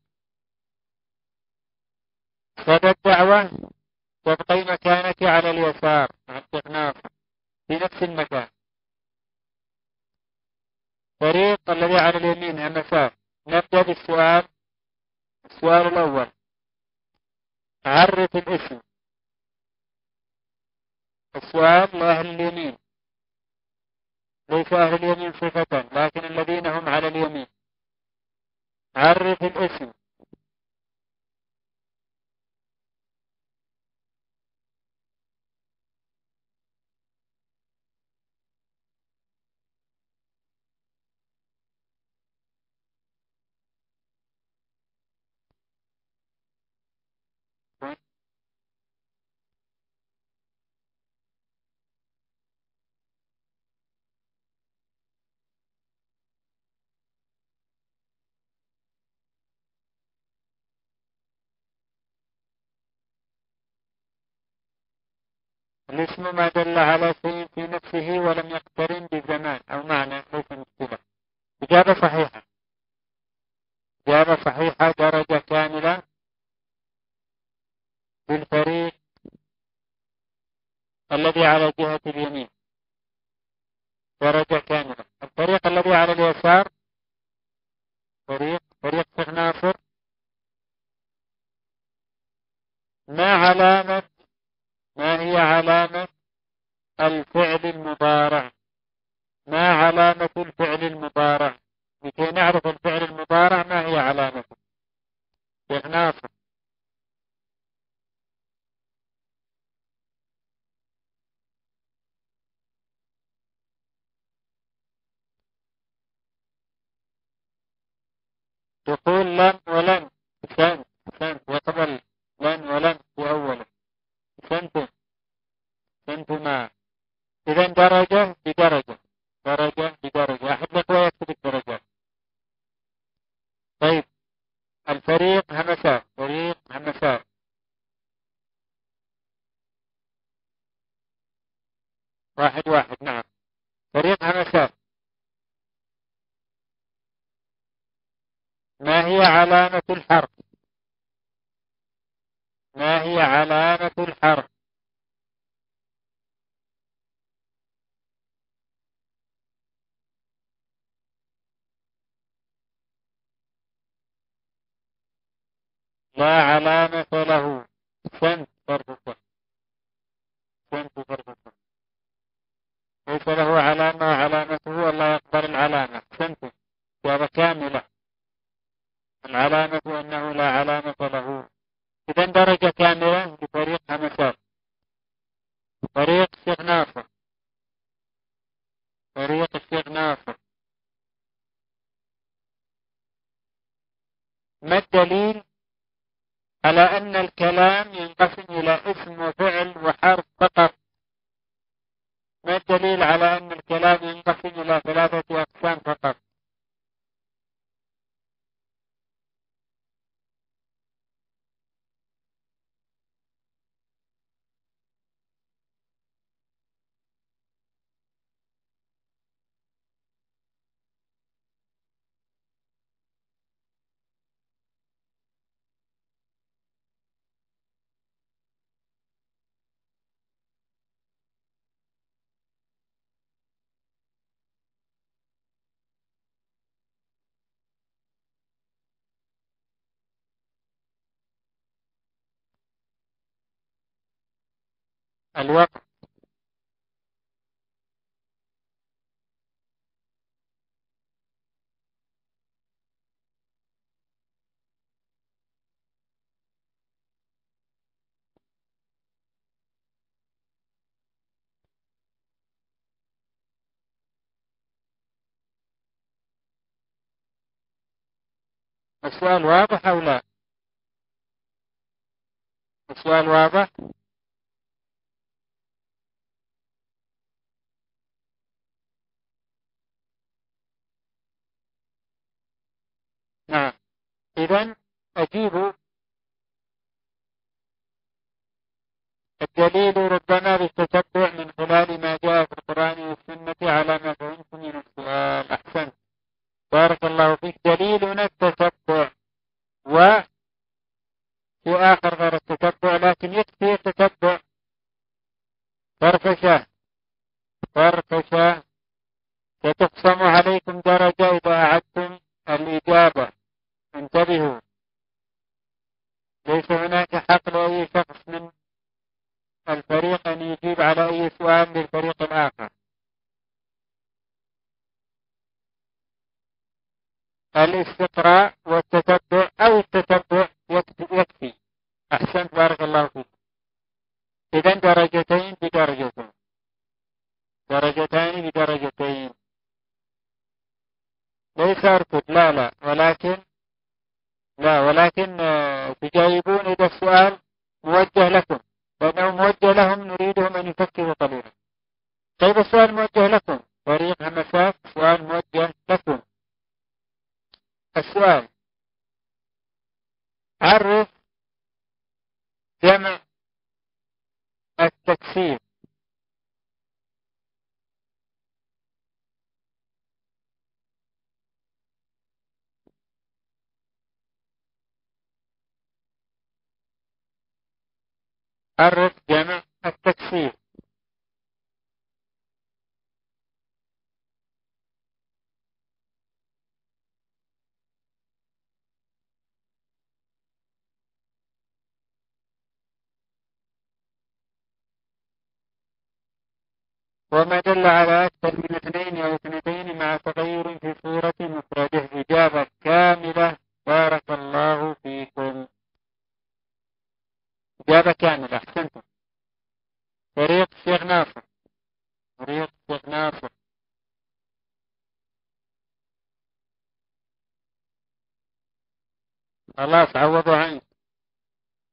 صدى الدعوة تبقي مكانك على اليسار مع الشيخ ناصر في نفس المكان. فريق الذي على اليمين همسات. نبدأ بالسؤال. السؤال الأول: عرف الاسم. السؤال لأهل اليمين، ليس أهل اليمين صفة، لكن الذين هم على اليمين. عرف الاسم. الاسم ما دل على شيء في نفسه ولم يقترن بزمان أو معنى، ليس مشكلة. إجابة صحيحة، إجابة صحيحة، درجة كاملة بالفريق الذي على جهة اليمين، درجة كاملة. الفريق الذي على اليسار فريق شيخ ناصر. ما هي علامة الفعل المضارع؟ ما علامة الفعل المضارع؟ لكي نعرف الفعل المضارع ما هي علامته؟ شيخ ناصر. تقول لن ولن. سنت وقبل لن ولن في أوله. سنتما. إذا درجة بدرجة، درجة بدرجة. أحب لك ويكتب الدرجات. طيب الفريق همسات، فريق همسات. واحد نعم. فريق همسات. ما هي علامة الحرف؟ ما هي علامة الحرف؟ لا علامة له. سنت فرق. ليس له علامة، وعلامته ألا يقبل العلامة. سنت إجابة كاملة. العلامة أنه لا علامة له. إذا درجة كاملة لفريق همسات. فريق الشيخ ناصر. فريق الشيخ ناصر. ما الدليل على أن الكلام ينقسم إلى اسم وفعل وحرف فقط؟ ما الدليل على أن الكلام ينقسم إلى 3 أقسام فقط؟ الوقت. السؤال واضح أو لا؟ السؤال واضح؟ نعم. إذن أجيب. الدليل ربما بالتتبع من خلال ما جاء في القرآن والسنة على ما فهمت من السؤال. أحسنت، بارك الله فيك. دليلنا التتبع، وفي آخر غير التتبع، لكن يكفي التتبع. فرفشة ستقسم عليكم درجة إذا أعدتم الإجابة. انتبهوا، ليس هناك حق لأي شخص من الفريق أن يجيب على أي سؤال للفريق الآخر. الاستقراء والتتبع أو التتبع يكفي. أحسنت، بارك الله فيك. إذن درجتين بدرجتين، درجتان بدرجتين. ليس أركض، لا، ولكن تجاوبون إذا السؤال موجه لكم، لأنه موجه لهم نريدهم أن يفكروا قليلا. طيب السؤال موجه لكم، فريق همسات، سؤال موجه لكم. السؤال: عرف جمع التكسير. عرف جمع التكسير. وما دل على أكثر من 2 أو 2 مع تغير في صورة مفرده. إجابة كاملة، بارك الله فيكم. إجابة كاملة، أحسنتم. فريق الشيخ ناصر، فريق الشيخ ناصر. خلاص عوضوا عنك.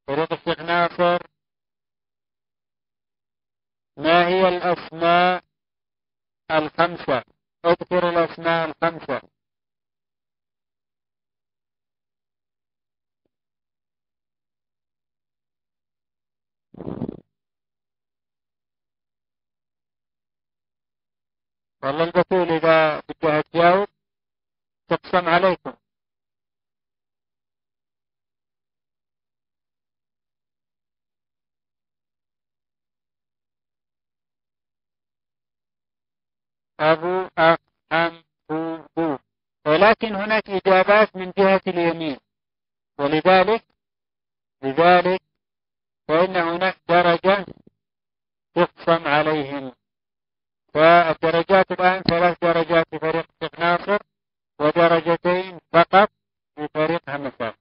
فريق الشيخ ناصر، ما هي الأسماء الخمسة؟ اذكر الأسماء الخمسة. والله البتول إذا بدها تجاوب تقسم عليكم. أبو، أخ، أم، بو. ولكن هناك إجابات من جهة اليمين، ولذلك فإن هناك درجة تقسم عليهم. فالدرجات الآن 3 درجات لفريق الشيخ ناصر، ودرجتين فقط لفريق همسات.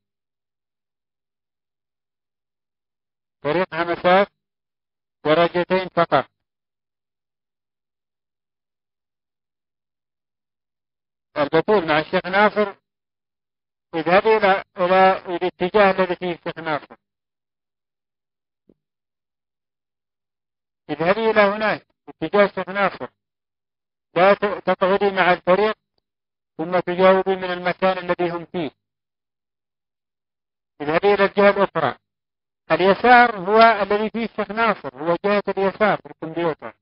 فريق همسات درجتين فقط. البطول مع الشيخ ناصر، اذهبي إلى الاتجاه الذي فيه الشيخ ناصر، اذهبي إلى هناك اتجاه الشيخ ناصر، لا تقعدي مع الفريق ثم تجاوبي من المكان الذي هم فيه. اذهبي إلى الجهة الأخرى. اليسار هو الذي فيه الشيخ ناصر، هو جهة اليسار في الكمبيوتر،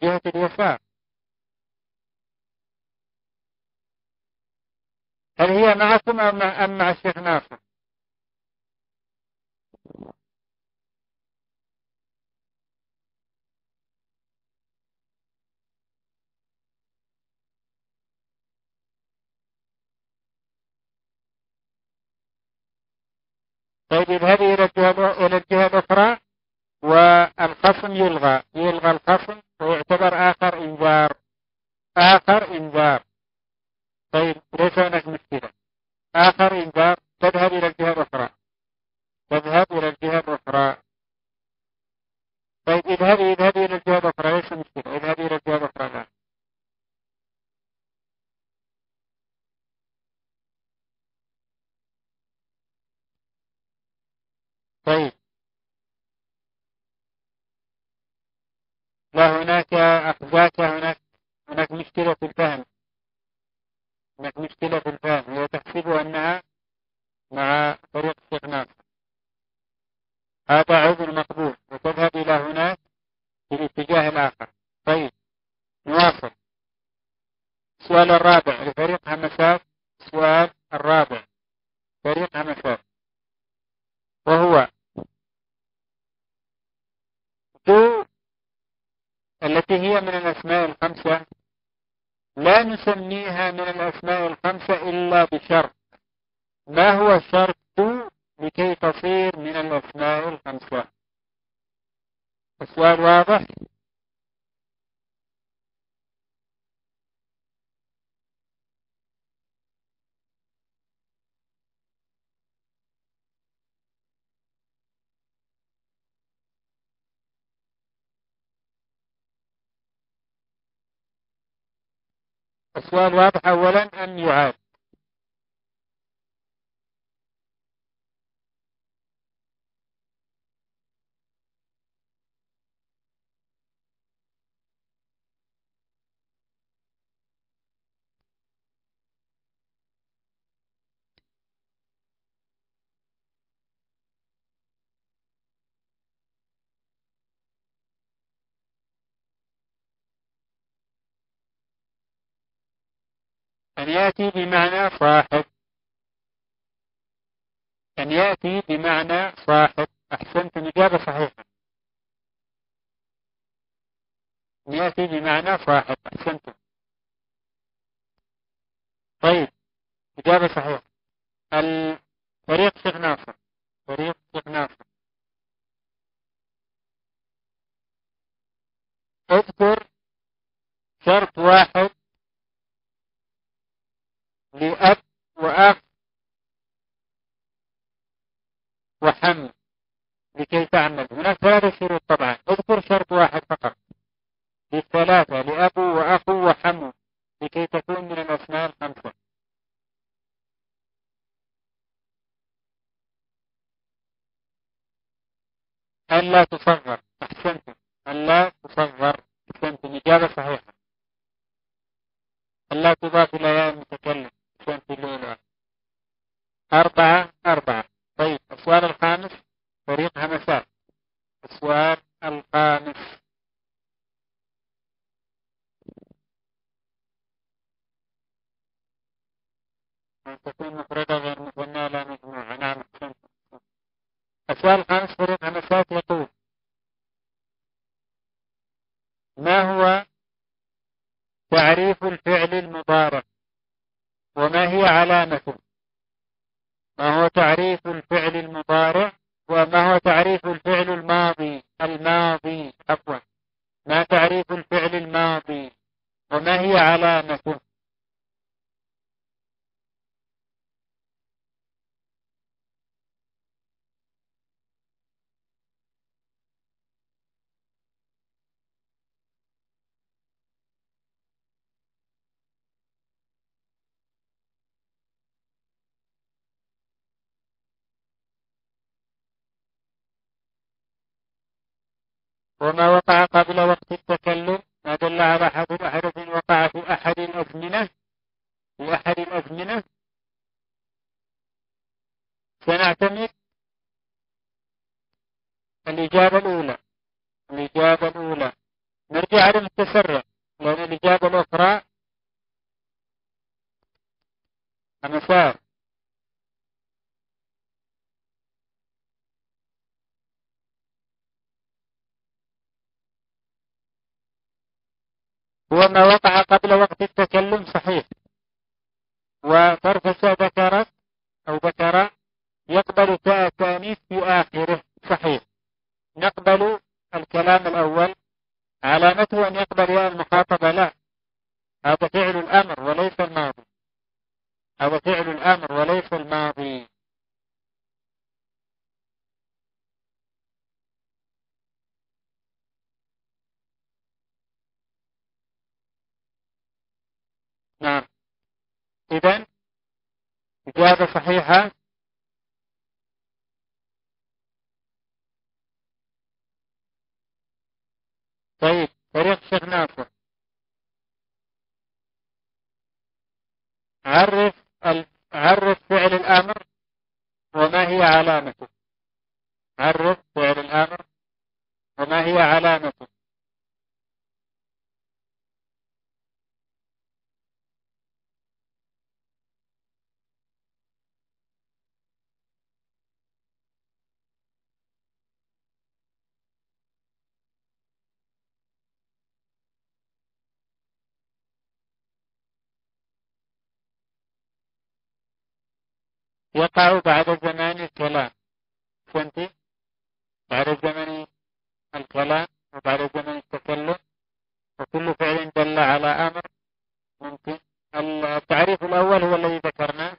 جهة اليسار. هل هي معكم أم مع الشيخ ناصر؟ طيب اذهبي إلى الجهة الأخرى، والخصم يلغى الخصم ويعتبر آخر إنذار، آخر إنذار. طيب ليس هناك مشكلة، آخر إنذار. تذهب إلى الجهة الأخرى، تذهب إلى الجهة الأخرى. طيب اذهبي إلى الجهة الأخرى، ليس مشكلة، اذهبي إلى الجهة الأخرى الآن. طيب لا، هناك أخذاك، هناك مشكلة في الفهم، هناك مشكلة في الفهم. هي تحسب أنها مع فريق الشيخ ناصر، هذا عذر مقبول، وتذهب إلى هناك في الاتجاه الآخر. طيب نواصل. السؤال الرابع لفريق همسات، السؤال الرابع فريق همسات، وهو ذو التي هي من الأسماء الخمسة، لا نسميها من الأسماء الخمسة إلا بشرط. ما هو الشرط لكي تصير من الأسماء الخمسة؟ السؤال واضح؟ السؤال واضح أولا أم يعاد؟ أن يأتي بمعنى صاحب، أن يأتي بمعنى صاحب. أحسنتم، إجابة صحيحة. يأتي بمعنى صاحب. أحسنتم. طيب، إجابة صحيحة. فريق شيخ ناصر، فريق شيخ ناصر، اذكر شرط واحد لأب وأخ وحم لكي تعمل. هناك 3 شروط طبعا. اذكر شرط واحد فقط للثلاثة، لأب وأخو وحم، لكي تكون من الأسماء ال5. ألا تصغر. أحسنتم. ألا تصغر. أحسنتم. إجابة صحيحة. ألا تضاف إلى ياء المتكلم. أحسنتم الأولى. 4. طيب، السؤال الخامس فريق همسات. السؤال الخامس. أن تكون مفردة غير مثنى لا مجموعة. نعم، أحسنتم. السؤال الخامس فريق همسات يقول: ما هو تعريف الفعل المضارع وما هي علامته؟ ما هو تعريف الفعل المضارع وما هو تعريف الفعل الماضي عفوا. ما تعريف الفعل الماضي وما هي علامته؟ وما وقع قبل وقت التكلم، ما دل على حدث وقع في أحد الأزمنة. سنعتمد الإجابة الأولى. نرجع على التسرع، لأن الإجابة الأخرى همسات. هو ما وقع قبل وقت التكلم صحيح. وفرفش ذكر يقبل تاء التانيث في آخره صحيح. نقبل الكلام الأول. علامته أن يقبل ياء المخاطبة لا. هذا فعل الأمر وليس الماضي. نعم. إذن إجابة صحيحة. طيب، فريق شيخ ناصر، عرف فعل الأمر وما هي علامته. عرف فعل الأمر وما هي علامته. يقع بعد زمان الكلام. فهمتي؟ بعد زمن الكلام وبعد زمن التكلم، وكل فعل دل على أمر ممكن. التعريف الأول هو الذي ذكرناه.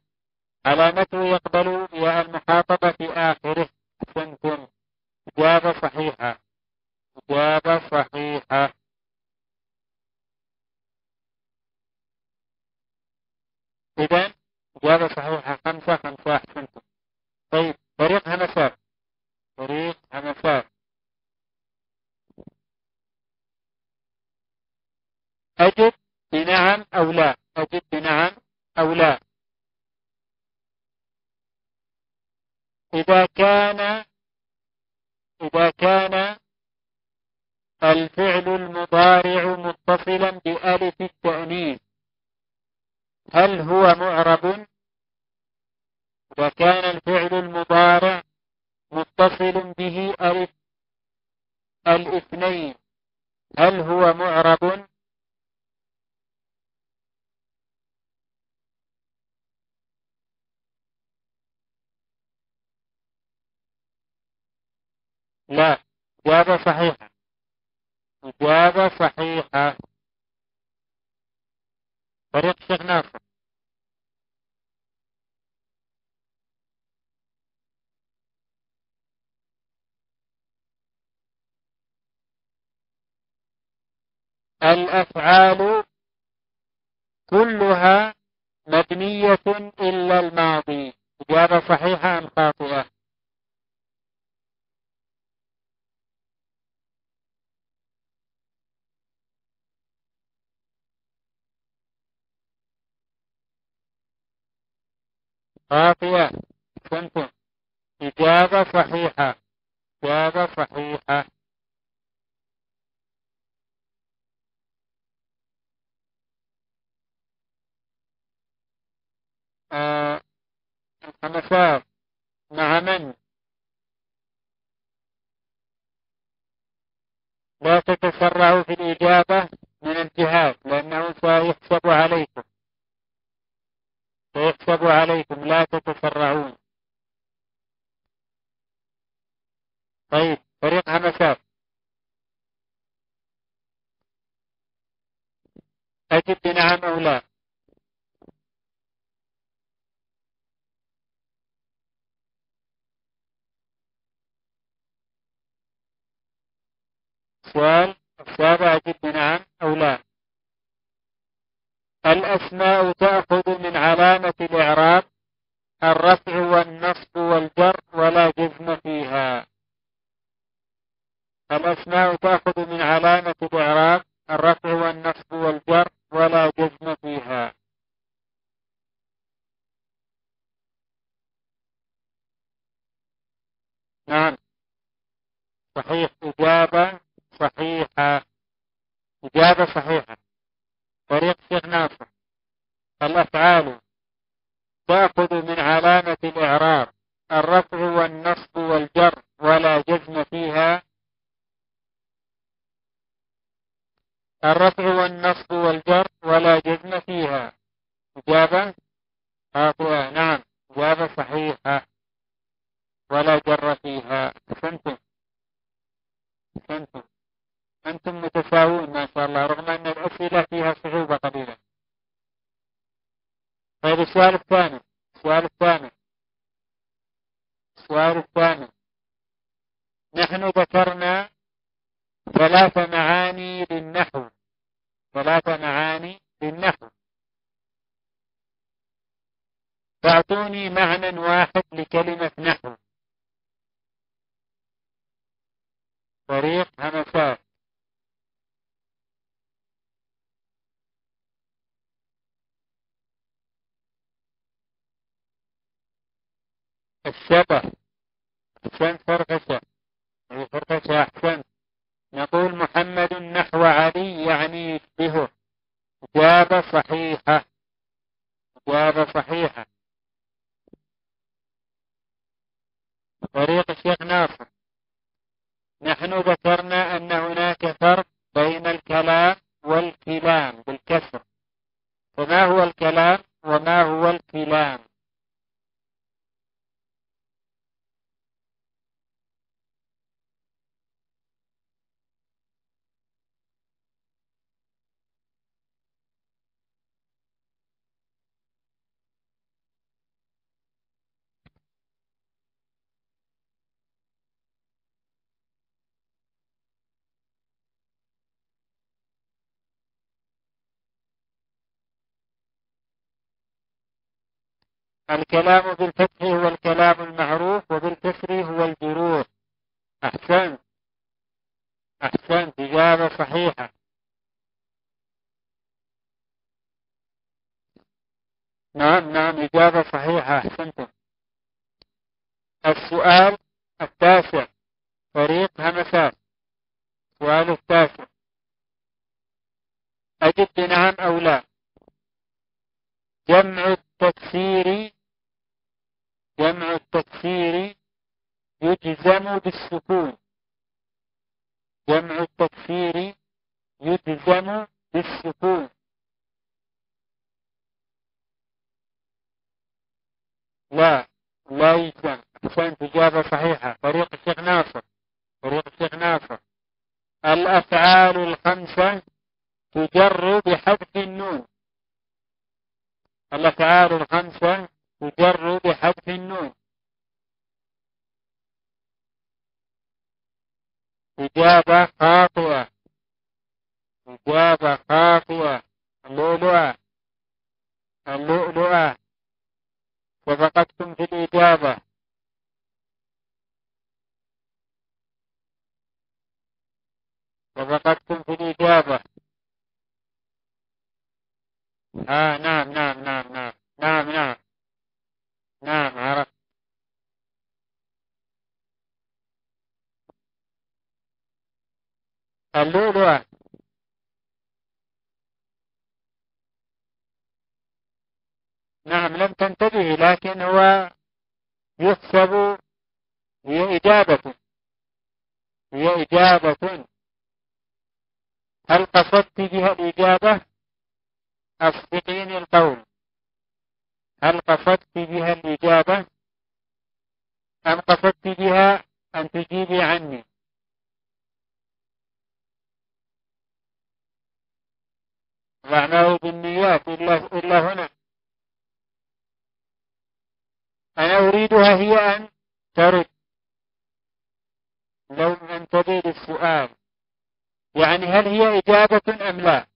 علامته يقبل ياء المخاطبة في آخره. أحسنتم. إجابة صحيحة. إذن إجابة صحيحة. 5. أحسنتم. طيب، فريق همسات. أجب بنعم أو لا. إذا كان الفعل المضارع متصلا بألف التأنيث، هل هو معرب؟ إذا كان الفعل المضارع متصل به ألف الاثنين، هل هو معرب؟ لا. إجابة صحيحة. إجابة صحيحة. فريق الشيخ ناصر. الأفعال كلها مبنية إلا الماضي. إجابة صحيحة أم خاطئة؟ خاطئة. كنتم. إجابة صحيحة. إجابة صحيحة. آه الخمسات مع من؟ لا تتسرعوا في الإجابة من الجهات لأنه سيحسب عليكم. سيحسب عليكم، لا تتسرعون. طيب فريق همسات، أجب بنعم أو لا. سؤال السابع، أجب بنعم أو لا. الأسماء تأخذ من علامة الإعراب الرفع والنصب والجر ولا جزم فيها. الأسماء تأخذ من علامة الإعراب الرفع والنصب والجر ولا جزم فيها. نعم صحيح. إجابة صحيحة. إجابة صحيحة. فريق الشيخ ناصر. الأفعال تأخذ من علامة الإعراب الرفع والنصب والجر ولا جزم فيها. الرفع والنصب والجر ولا جزم فيها. إجابة خاطئة. نعم إجابة صحيحة. ولا جر فيها. أحسنتم. أحسنتم. أنتم متساوون ما شاء الله رغم أن الأسئلة فيها صعوبة قليلة. طيب السؤال الثاني. السؤال الثاني. السؤال الثاني. نحن ذكرنا 3 معاني للنحو. 3 معاني للنحو. فاعطوني معنى واحد لكلمة نحو. فريق همسات. الشبه. أحسنت فرقشة. فرقشة أحسنت. نقول محمد نحو علي يعني يشبهه. إجابة صحيحة. إجابة صحيحة. فريق الشيخ ناصر. نحن ذكرنا أن هناك فرق بين الكلام والكلام بالكسر. فما هو الكلام وما هو الكلام؟ الكلام بالفتح هو الكلام المعروف وبالكسر هو الجروح. أحسنت. أحسنت. إجابة صحيحة. نعم نعم إجابة صحيحة. أحسنتم. السؤال التاسع. فريق همسات. السؤال التاسع. أجب بنعم أو لا. جمع التكسير. جمع التكسير يجزم بالسكون. جمع التكسير يجزم بالسكون. لا يجزم. أحسنت، إجابة صحيحة. طريق الشيخ ناصر. الأفعال الخمسة تجر بحذف النون. الأفعال الخمسة تجر بحذف النون. إجابة خاطئة. اللؤلؤة. سبقتكم في الإجابة. نعم عرفت. اللؤلؤة. نعم لم تنتبه، لكن هو يحسب. هي إجابة. هل قصدت بها الإجابة؟ أصدقيني القول. هل قصدت بها الإجابة أم قصدت بها أن تجيبي عني؟ الأعمال بالنيات إلا هنا. أنا أريدها هي أن ترد. لو انتبه للسؤال، يعني هل هي إجابة أم لا؟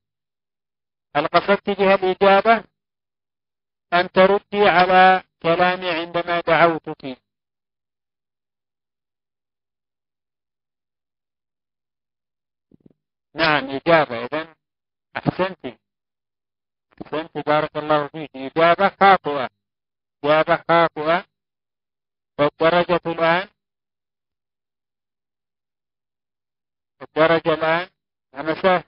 هل قصدت بها الإجابة أم تردي على كلامي عندما دعوتك؟ نعم إجابة. إذن أحسنت بارك الله فيك. إجابة خاطئة. فالدرجة الآن همسة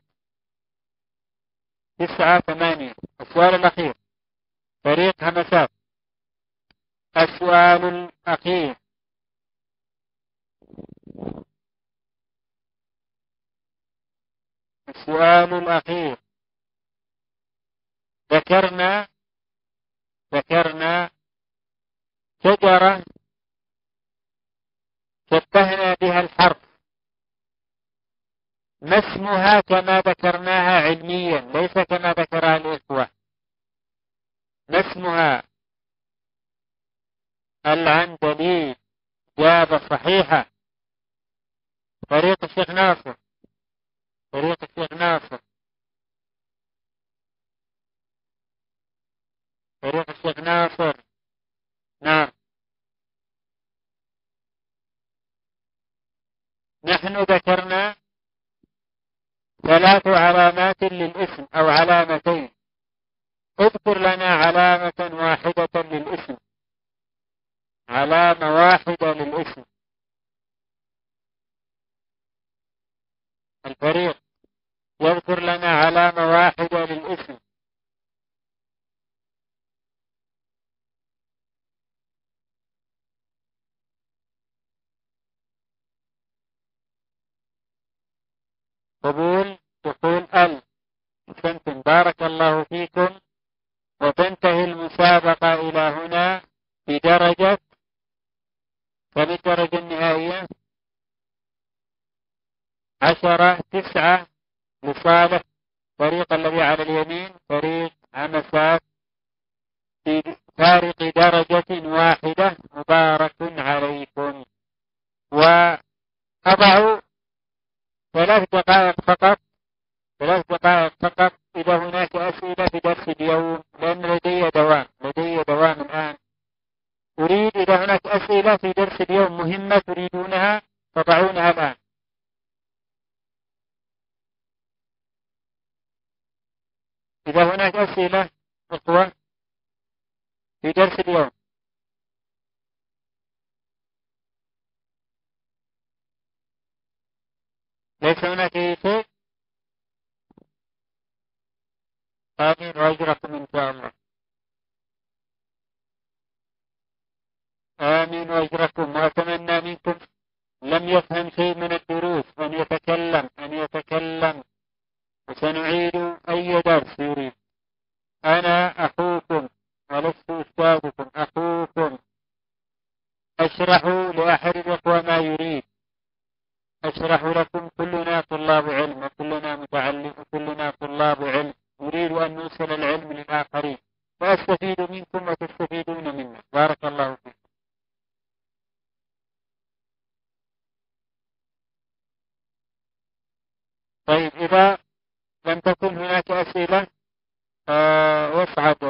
9-8. السؤال الأخير. فريق همسات. السؤال الأخير. ذكرنا شجرة شبهنا بها الحرف. ما اسمها كما ذكرناها علميا، ليس كما ذكرها الإخوة. ما اسمها؟ العندليب. إجابة صحيحة. فريق الشيخ ناصر. نعم. نحن ذكرنا 3 علامات للاسم أو علامتين. اذكر لنا علامة واحدة للاسم. علامة واحدة للاسم. الفريق يذكر لنا علامة واحدة للاسم. تقول أحسنتم بارك الله فيكم. وتنتهي المسابقة إلى هنا بدرجة. كم الدرجة النهائية؟ 10-9 لصالح فريق الذي على اليمين، فريق همسات، بفارق درجة واحدة. مبارك عليكم. وأضع 3 دقائق فقط. إذا هناك أسئلة في درس اليوم، لأن لدي دوام الآن. أريد إذا هناك أسئلة في درس اليوم مهمة تريدونها تضعونها الآن. إذا هناك أسئلة أخوة في درس اليوم. ليس هناك شيء. آمين وأجركم إن شاء الله. آمين وأجركم. وأتمنى منكم لم يفهم شيء من الدروس أن يتكلم وسنعيد أي درس يريد. أنا أخوكم ولست أستاذكم، أخوكم. أشرح لأحد الإخوة ما يريد، أشرح لكم. كلنا طلاب علم وكلنا متعلم وكلنا طلاب علم، نريد أن نوصل العلم للآخرين، وأستفيد منكم وتستفيدون منا. بارك الله فيكم. طيب إذا لم تكن هناك أسئلة، يسعد